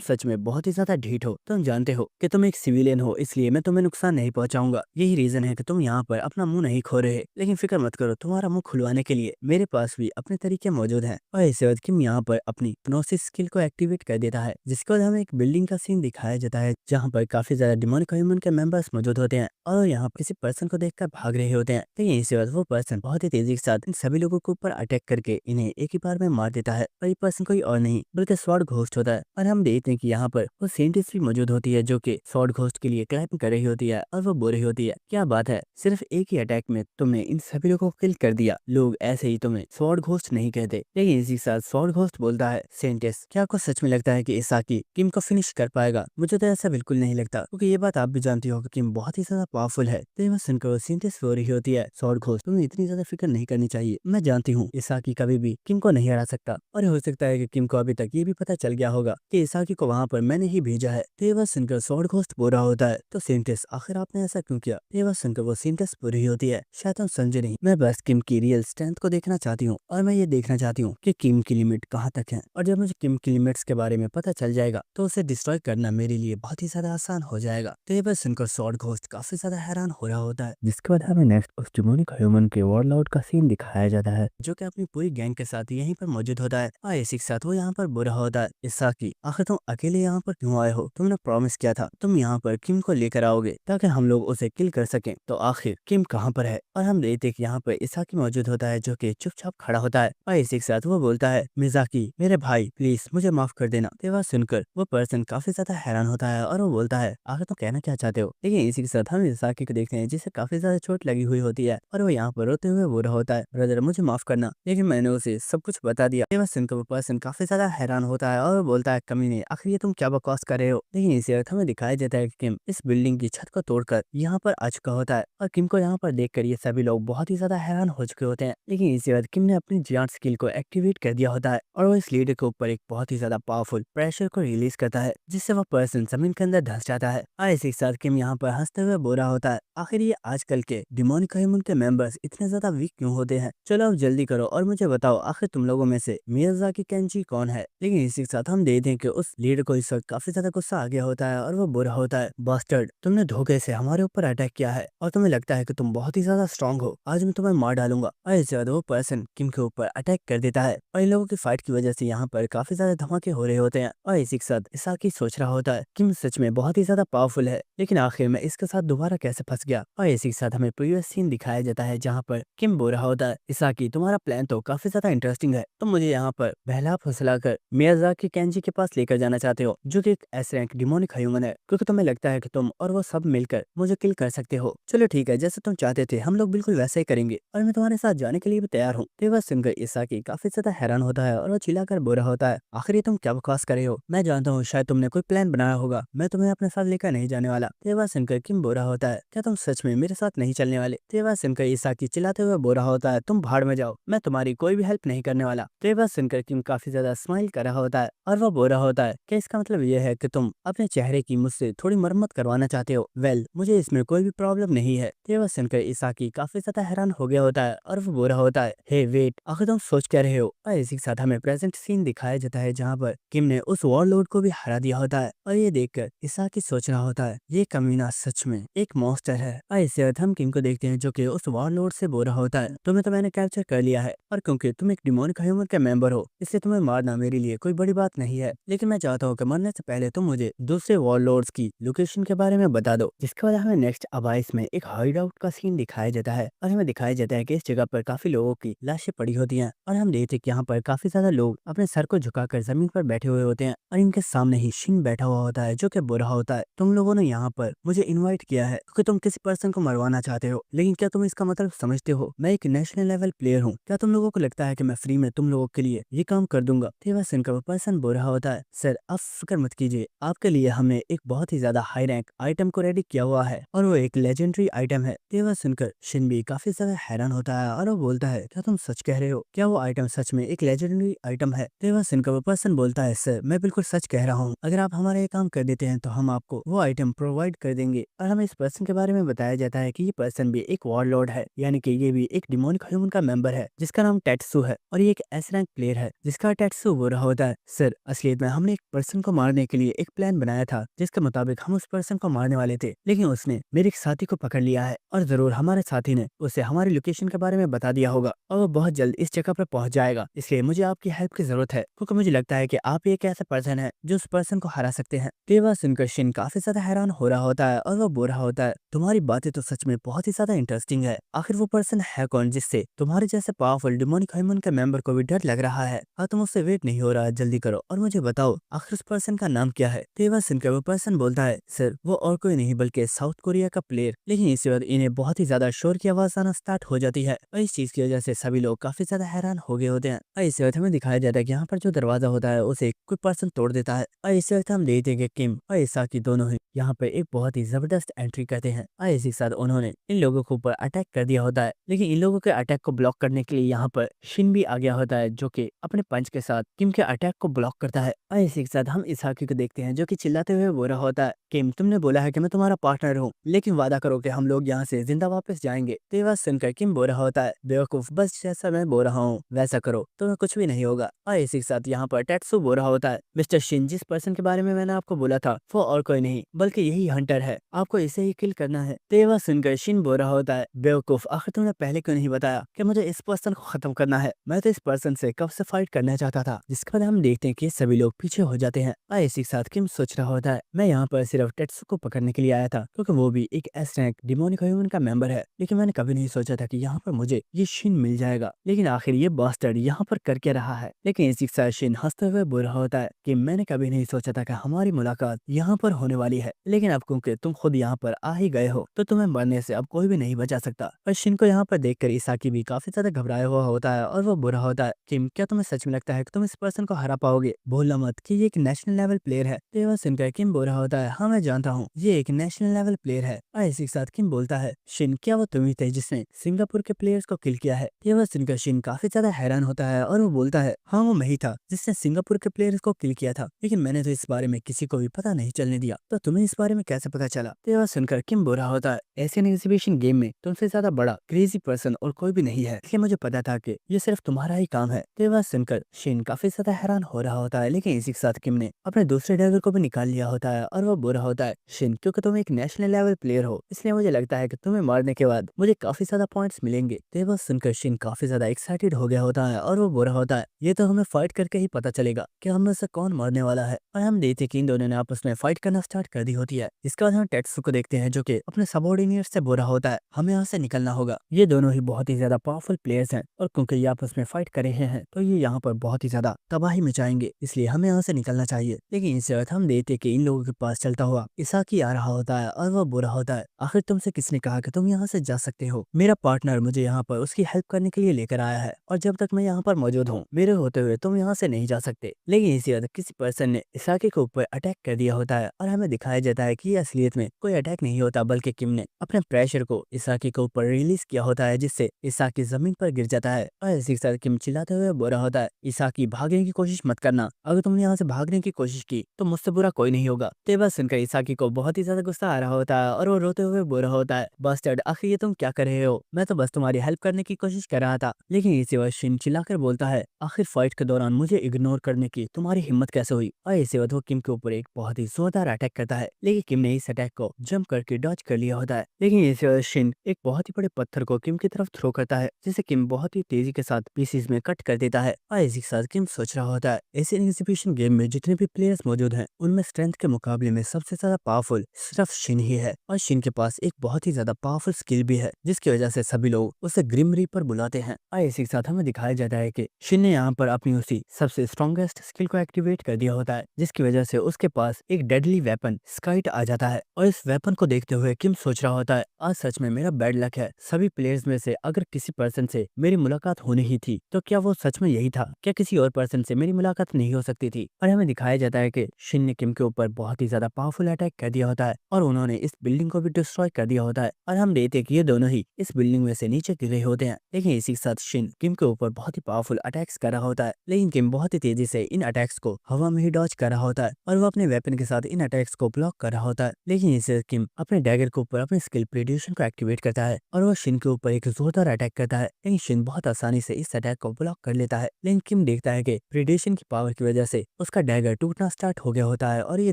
सच में बहुत ही ज्यादा ढीठ हो, तुम जानते हो कि तुम एक सिविलियन हो, इसलिए मैं तुम्हें नुकसान नहीं पहुंचाऊंगा। यही रीजन है कि तुम यहाँ पर अपना मुंह नहीं खो रहे, लेकिन फिक्र मत करो, तुम्हारा मुंह खुलवाने के लिए मेरे पास भी अपने तरीके मौजूद हैं। और इसके बाद किम यहाँ पर अपनी हिप्नोसिस स्किल को एक्टिवेट कर देता है, जिसके बाद हमें एक बिल्डिंग का सीन दिखाया जाता है जहाँ पर काफी ज्यादा डिमोनिक ह्यूमन के मेंबर्स मौजूद होते हैं और यहाँ किसी पर्सन को देखकर भाग रहे होते हैं। लेकिन इसके बाद वो पर्सन बहुत ही तेजी के साथ इन सभी लोगों के ऊपर अटैक करके इन्हें एक ही बार में मार देता है। और ये पर्सन कोई और नहीं बल्कि स्वॉर्ड घोस्ट होता है। और हम देखते हैं कि यहाँ पर वो साइंटिस्ट भी मौजूद होती है जो कि स्वॉर्ड घोस्ट के लिए क्लैपिंग कर रही होती है और वो बोल रही होती है क्या बात है, सिर्फ एक ही अटैक में तुमने इन सभी लोगों को किल कर दिया, लोग ऐसे ही तुम्हें स्वॉर्ड घोस्ट नहीं कहते। लेकिन इसी के साथ स्वॉर्ड घोस्ट बोलता है साइंटिस्ट क्या आपको सच में लगता है कि इसाकी किम को फिनिश कर पाएगा? मुझे तो ऐसा बिल्कुल नहीं लगता, क्योंकि ये बात आप भी जानती हो कि किम बहुत ही ज्यादा पावरफुल है। तो ये बात सुनकर साइंटिस्ट हो रही होती है स्वॉर्ड घोस्ट तुम्हें इतनी ज्यादा फिक्र नहीं करनी चाहिए, मैं जानती हूँ इसाकी कभी भी किम को नहीं हरा सकता। और हो सकता है कि किम को अभी तक ये भी पता चल गया होगा कि इसाकी को वहाँ पर मैंने ही भेजा है। तो ये बात सुनकर स्वॉर्ड घोस्ट बोल रहा होता है तो साइंटिस्ट आखिर आपने ऐसा क्यों किया? ये बात सुनकर वो साइंटिस्ट बुरी होती है शायद तुम समझे नहीं, मैं बस किम की रियल स्ट्रेंथ को देखना चाहती हूँ और मैं ये देखना चाहती हूँ कि किम की लिमिट कहाँ तक है। और जब मुझे किम की लिमिट्स के बारे में पता चल जाएगा तो उसे डिस्ट्रॉय करना मेरे लिए बहुत ही ज्यादा आसान हो जाएगा। तो ये बात सुनकर स्वॉर्ड घोस्ट काफी ज्यादा हैरान हो रहा होता है, जिसके बाद हमें नेक्स्ट उस डिमोनिक ह्यूमन के वॉरलॉर्ड का सीन दिखाया जाता है जो कि अपनी पूरी गैंग के साथ यहीं पर मौजूद होता है। और इसी के साथ वो यहाँ पर बुरा होता है इसाकी आखिर तुम अकेले यहाँ पर क्यों आए हो? तुमने प्रॉमिस किया था तुम यहाँ पर किम को लेकर आओगे ताकि हम लोग उसे किल कर सकें, तो आखिर किम कहाँ पर है? और हम देखते कि यहाँ पर इसाकी मौजूद होता है जो कि चुपचाप खड़ा होता है। और इसी के साथ वो बोलता है मिजाकी मेरे भाई प्लीज मुझे माफ कर देना। ये बात सुनकर वो पर्सन काफी ज्यादा हैरान होता है और वो बोलता है आखिर तुम कहना क्या चाहते हो? लेकिन इसी के साथ हम इसाकी को देखते हैं जिसे काफी ज्यादा चोट लगी हुई होती है और वो यहाँ पर रोते हुए बोल रहा होता है ब्रदर मुझे माफ करना, लेकिन मैंने उसे सब कुछ बता दिया। ये बात सुनकर वो पर्सन काफी ज्यादा हैरान होता है और वो बोलता है कमीने आखिर ये तुम क्या बकवास कर रहे हो? लेकिन इसी वक्त हमें दिखाया जाता है कि किम इस बिल्डिंग की छत को तोड़कर यहाँ पर आ चुका होता है और किम को यहाँ पर देखकर ये सभी लोग बहुत ही ज्यादा हैरान हो चुके होते हैं। लेकिन इसी वक्त किम ने अपनी जांच स्किल को एक्टिवेट कर दिया होता है और वो इस लीडर के ऊपर एक बहुत ही ज्यादा पावरफुल प्रेशर को रिलीज करता है, जिससे वो पर्सन जमीन के अंदर धंस जाता है। और इसी के साथ किम यहाँ पर हंसते हुए बोल रहा होता है आखिर ये आजकल के डिमोनिक ह्यूमन के मेंबर्स इतने ज्यादा वीक क्यों होते हैं? चलो अब जल्दी करो और मुझे बताओ आखिर तुम लोगों में से मियाजाकी केंची कौन है? लेकिन इसी के साथ हम देखते हैं कि उस लीडर को इस वक्त काफी ज्यादा गुस्सा आ गया होता है और वो बुरा होता है बास्टर्ड तुमने धोखे से हमारे ऊपर अटैक किया है और तुम्हें लगता है कि तुम बहुत ही ज्यादा स्ट्रांग हो, आज मैं तुम्हें मार डालूंगा। और इसके बाद वो पर्सन किम के ऊपर अटैक कर देता है और इन लोगों की फाइट की वजह से यहाँ पर काफी ज्यादा धमाके हो रहे होते हैं। और इसी के साथ इसाकी सोच रहा होता है किम सच में बहुत ही ज्यादा पावरफुल है, लेकिन आखिर में इसके साथ दोबारा कैसे फंस गया? और इसी के साथ हमें प्रीवियस सीन दिखाया जाता है जहाँ पर किम बोल रहा होता है इसाकी तुम्हारा प्लान तो काफी ज्यादा इंटरेस्टिंग है, तुम मुझे यहाँ पर बहला फुसला कर मियाजाकी केंजी के पास लेकर जाना चाहते हो जो कि एक एस रैंक डिमोनिक ह्यूमन है, क्योंकि तुम्हें लगता है कि तुम और वो सब मिलकर मुझे किल कर सकते हो। चलो ठीक है जैसे तुम चाहते थे हम लोग बिल्कुल वैसे ही करेंगे और मैं तुम्हारे साथ जाने के लिए भी तैयार हूँ। तो बस सुनकर इसाकी काफी ज्यादा हैरान होता है और वो चिल्लाकर बोल रहा होता है आखिर ये तुम क्या बकवास कर रहे हो? मैं जानता हूँ शायद तुमने कोई प्लान बनाया होगा, मैं तुम्हें अपने साथ लेकर नहीं जाने वाला। तो बस सुनकर किम बोल रहा होता है क्या तुम सच में मेरे साथ नहीं चलने वाले? तो बस सुनकर इसाकी चिल्लाते हुए बोल रहा होता है तुम भाड़ में जाओ, मैं तुम्हारी कोई भी हेल्प नहीं करने वाला। तो बस सुनकर किम काफी ज्यादा स्माइल कर रहा होता है और वो बोल रहा होता है क्या इसका मतलब ये है कि तुम अपने चेहरे की मुझसे थोड़ी मरम्मत करवाना चाहते हो? वेल मुझे इसमें कोई भी प्रॉब्लम नहीं है। तो बस सुनकर इसाकी काफी ज्यादा हैरान हो गया होता है और वो बोल रहा होता है हे वेट आखिर तुम सोच क्या रहे हो? और इसी के साथ हमें प्रेजेंट सीन दिखाया जाता है जहाँ पर किम ने उस वॉरलॉर्ड को भी हरा दिया होता है और ये देखकर इसाकी सोच रहा होता है ये कमीना सच में एक मॉन्स्टर है। और इसके बाद हम किम को देखते हैं जो कि उस वॉरलॉर्ड से बोल रहा होता है तुम्हें तो मैंने कैप्चर कर लिया है और क्योंकि तुम एक डिमोनिक ह्यूमन के मेंबर हो इसलिए तुम्हें मारना मेरे लिए कोई बड़ी बात नहीं है, लेकिन मैं चाहता हूँ कि मरने से पहले तुम मुझे दूसरे वॉरलॉर्ड्स की लोकेशन के बारे में बता दो। जिसके बाद हमें नेक्स्ट अबाइस में एक हाइड आउट का सीन दिखाया जाता है और हमें दिखाया जाता है कि इस जगह पर काफी लोगों की लाशें पड़ी होती हैं और हम देखते हैं कि यहाँ पर काफी ज्यादा लोग अपने सर को झुकाकर जमीन पर बैठे हुए होते हैं और इनके सामने ही शिन बैठा हुआ होता है जो कि बुरा होता है। तुम लोगों ने यहाँ पर मुझे इनवाइट किया है क्योंकि तुम किसी पर्सन को मरवाना चाहते हो, लेकिन क्या तुम इसका मतलब समझते हो? मैं एक नेशनल लेवल प्लेयर हूँ। क्या तुम लोगों को लगता है कि मैं फ्री में तुम लोगों के लिए ये काम कर दूंगा? तो वह सुनकर वो पर्सन बोल रहा होता है, सर आप फिक्र मत कीजिए, आपके लिए हमने एक बहुत ही ज्यादा हाई रैंक आइटम को रेडी किया हुआ है और वो एक लेजेंडरी आइटम है। तो वह सुनकर शिन भी काफी ज्यादा हैरान होता है और वो बोलता है, क्या तुम सच कह रहे हो? क्या वो आइटम सच में एक लेजेंडरी आइटम है? तो वह सुनकर वो पर्सन बोलता है, सर मैं बिल्कुल सच कह रहा हूँ, अगर आप हमारा ये काम कर देते हैं तो हम आपको वो आइटम प्रोवाइड कर देंगे। और हमें इस पर्सन के बारे में बताया जाता है कि ये पर्सन भी एक वॉरलॉर्ड है, यानी कि ये भी एक डिमोनिक ह्यूमन का मेंबर है जिसका नाम टेट्सू है और ये एक एस रैंक प्लेयर है जिसका टेट्सू हो रहा होता है। सर असलियत में हमने एक पर्सन को मारने के लिए एक प्लान बनाया था जिसके मुताबिक हम उस पर्सन को मारने वाले थे, लेकिन उसने मेरे एक साथी को पकड़ लिया है और जरूर हमारे साथी ने उसे हमारी लोकेशन के बारे में बता दिया होगा और वो बहुत जल्द इस जगह पर पहुंच जाएगा। इसलिए मुझे आपकी हेल्प की जरूरत है क्योंकि मुझे लगता है कि आप एक ऐसा पर्सन है जो उस पर्सन को हरा सकते हैं। तेवा सुनकर शिन काफी ज्यादा हैरान हो रहा होता है और वो बोल रहा होता है, तुम्हारी बातें तो सच में बहुत ही ज्यादा इंटरेस्टिंग है। आखिर वो पर्सन है कौन जिससे तुम्हारे जैसे पावरफुल डिमोनिक ह्यूमन के मेंबर को भी डर लग रहा है? हाँ तुम उससे वेट नहीं हो रहा है, जल्दी करो और मुझे बताओ आखिर उस पर्सन का नाम क्या है? तेवा सुनकर वो पर्सन बोलता है, सर वो और कोई नहीं बल्कि साउथ कोरिया का प्लेयर। लेकिन इसी वक्त इन्हें बहुत ही ज्यादा शोर की आवाज आना स्टार्ट हो जाती है और इस चीज की वजह से सभी लोग काफी ज्यादा हैरान हो गए होते हैं। और इसी वक्त हमें दिखाया जाता है कि यहाँ पर जो दरवाजा होता है उसे कोई पर्सन तोड़ देता है और इसी वक्त हम देखते हैं कि किम और ईसा की दोनों ही यहाँ पे एक बहुत ही जबरदस्त एंट्री करते हैं और इसी के साथ उन्होंने इन लोगों के ऊपर अटैक कर दिया होता है। लेकिन इन लोगों के अटैक को ब्लॉक करने के लिए यहाँ पर शिन भी आ गया होता है जो कि अपने पंच के साथ किम के अटैक को ब्लॉक करता है। और इसी के साथ हम इसाकी को देखते हैं जो कि चिल्लाते हुए बोल रहा होता है, किम तुमने बोला है कि मैं तुम्हारा पार्टनर हूँ, लेकिन वादा करो कि हम लोग यहाँ से जिंदा वापस जाएंगे। तो ये बात सुनकर किम बोल रहा होता है, बेवकूफ बस जैसा मैं बोल रहा हूँ वैसा करो, तुम्हें कुछ भी नहीं होगा। और इसी के साथ यहाँ पर टेट्सू बोल रहा होता है, मिस्टर शिन जिस पर्सन के बारे में मैंने आपको बोला था वो और कोई नहीं बल्कि यही हंटर है, आपको इसे ही किल करना है। तो ये बात सुनकर शिन बोल रहा होता है, बेवकूफ आखिर तुमने पहले क्यों नहीं बताया कि मुझे इस पर्सन को खत्म करना है? मैं तो इस पर्सन से कब से फाइट करना चाहता था। जिसके बाद हम देखते हैं कि सभी लोग पीछे हो जाते हैं। और इसी के साथ किम सोच रहा होता है, मैं यहाँ पर सिर्फ टेट्सू को पकड़ने के लिए आया था क्योंकि वो भी एक एस रैंक डिमोनिक ह्यूमन का मेंबर है, लेकिन मैंने कभी नहीं सोचा था कि यहाँ पर मुझे ये शिन मिल जाएगा। लेकिन आखिर ये बास्टर्ड यहाँ पर करके रहा है। लेकिन इसी के साथ शिन हंसते हुए बोल रहा होता है कि मैंने कभी नहीं सोचा था कि हमारी मुलाकात यहाँ पर होने वाली है, लेकिन अब क्योंकि तुम खुद यहाँ पर आ ही गए हो तो तुम्हें मरने से अब कोई भी नहीं बचा सकता। और शिन को यहाँ पर देखकर इसाकी भी काफी ज्यादा घबराया हुआ होता है और वो बुरा होता है, किम क्या तुम्हें सच में लगता है कि तुम इस पर्सन को हरा पाओगे? भूलना मत कि ये एक नेशनल लेवल प्लेयर है। तो यह सुनकर किम बोल रहा होता है, हाँ मैं जानता हूँ ये एक नेशनल लेवल प्लेयर है। और इसी के साथ किम बोलता है, शिन क्या वो तुम ही थे जिसने सिंगापुर के प्लेयर्स को किल किया है? यह सुनकर शिन काफी ज्यादा हैरान होता है और वो बोलता है, हाँ वो मैं ही था जिसने सिंगापुर के प्लेयर्स को किल किया था, लेकिन मैंने तो इस बारे में किसी को भी पता नहीं चलने दिया। तो तुम्हें इस बारे में कैसे पता चला? तो यह सुनकर किम बोल रहा होता है, एशियन एग्जीबिशन गेम में तुमसे ज्यादा बड़ा क्रेजी पर्सन और कोई भी नहीं है, इसलिए मुझे पता था कि ये सिर्फ तुम्हारा ही काम है। तो यह सुनकर शिन काफी ज्यादा हैरान हो रहा होता है। लेकिन इसी के साथ किम ने अपने दूसरे ड्राइवर को भी निकाल लिया होता है और वो बोल रहा होता है, शिन क्योंकि तुम एक नेशनल लेवल प्लेयर हो इसलिए मुझे लगता है कि तुम्हें मारने के बाद मुझे काफी ज्यादा पॉइंट्स मिलेंगे। तो यह सुनकर शिन काफी ज्यादा एक्साइटेड हो गया होता है और वो बोल रहा होता है, ये तो हमें फाइट करके ही पता चलेगा कि हम में से कौन मरने वाला है। और हम देखते कि इन दोनों ने आपस में फाइट करना स्टार्ट कर दी होती है। इसके बाद हम टेट्सू को देखते हैं जो कि अपने सबऑर्डिनेट से बोल रहा होता है, हमें यहाँ से निकलना होगा। ये दोनों ही बहुत ही ज्यादा पावरफुल प्लेयर्स हैं और क्योंकि ये आपस में फाइट कर रहे हैं तो ये यहाँ पर बहुत ही ज्यादा तबाही मचाएंगे, इसलिए हमें यहाँ से निकलना चाहिए। लेकिन इस वक्त हम देखते कि इन लोगों के पास चलता हुआ इसाकी आ रहा होता है और वो बुरा होता है, आखिर तुमसे किसने कहा कि तुम यहाँ से जा सकते हो? मेरा पार्टनर मुझे यहाँ पर उसकी हेल्प करने के लिए लेकर आया है और जब तक मैं यहाँ पर मौजूद हूँ मेरे होते हुए तुम यहाँ से नहीं जा सकते। लेकिन इसी वक्त किसी पर्सन ने इसाकी के ऊपर अटैक कर दिया होता है और हमें दिखाया जाता है कि असलियत में कोई अटैक नहीं होता बल्कि किम ने अपने प्रेशर को इसाकी के ऊपर रिलीज किया होता है जिससे इसाकी जमीन पर गिर जाता है। और इसी के साथ किम चिल्लाते हुए बोल रहा होता है, इसाकी भागने की कोशिश मत करना, अगर तुमने यहाँ से भागने की कोशिश की तो मुझसे बुरा कोई नहीं होगा। तो बस सुनकर इसाकी को बहुत ही ज्यादा गुस्सा आ रहा होता है और वो रोते हुए बोल रहा होता है, बस्टर्ड आखिर ये तुम क्या कर रहे हो? मैं तो बस तुम्हारी हेल्प करने की कोशिश कर रहा था। लेकिन इसी वक्त शिन चिल्लाकर बोलता है, आखिर फाइट के दौरान मुझे इग्नोर करने की तुम्हारी हिम्मत कैसे हुई? और इसी वक्त वो किम के ऊपर एक बहुत ही जोरदार अटैक करता है, लेकिन किम ने इस अटैक को जंप करके डॉज कर लिया होता है। लेकिन इसी वक्त शिन एक बहुत ही बड़े पत्थर को किम की तरफ थ्रो करता है जिसे किम बहुत ही तेजी के साथ पीसेस में कट कर देता है। और इसी के साथ किम सोच रहा होता है, एशियन एग्जीबिशन गेम में जितने भी प्लेयर्स मौजूद हैं उनमें स्ट्रेंथ के मुकाबले में सबसे ज्यादा पावरफुल सिर्फ शिन ही है और शिन के पास एक बहुत ही ज्यादा पावरफुल स्किल भी है, जिसकी वजह से सभी लोग उसे ग्रिम रीपर बुलाते हैं। और इसी के साथ हमें दिखाया जाता है कि शिन ने यहाँ पर अपनी उसी सबसे स्ट्रॉन्गेस्ट स्किल को एक्टिवेट कर दिया होता है, जिसकी वजह से उसके पास एक डेडली वेपन स्काइट आ जाता है। और इस वेपन को देखते हुए किम सोच रहा होता है, आज सच में मेरा बैड लक है। सभी प्लेयर्स में से अगर किसी पर्सन से मेरी मुलाकात होनी ही थी तो क्या वो सच में यही था? क्या किसी और पर्सन से मेरी मुलाकात नहीं हो सकती थी? और हमें दिखाया जाता है कि शिन ने किम के ऊपर बहुत ही ज्यादा पावरफुल अटैक कर दिया होता है और उन्होंने इस बिल्डिंग को भी डिस्ट्रॉय कर दिया होता है। और हम देखते हैं कि ये दोनों ही इस बिल्डिंग में से नीचे गिरे होते हैं, लेकिन इसी के साथ शिन किम के ऊपर बहुत ही पावरफुल अटैक्स कर रहा होता है। लेकिन किम बहुत ही तेजी से इन अटैक्स को हवा में ही डॉज कर रहा होता है और वो अपने वेपन के साथ इन अटैक्स को ब्लॉक कर रहा होता है। लेकिन इसे किम अपने डैगर के ऊपर अपने स्किल प्रेडिशन को एक्टिवेट करता है और वो शिन के ऊपर एक जोरदार अटैक करता है। लेकिन शिन बहुत आसानी से इस अटैक को ब्लॉक कर लेता है। लेकिन किम देखता है कि प्रेडिशन की पावर की वजह से उसका डैगर टूटना स्टार्ट हो गया होता है और ये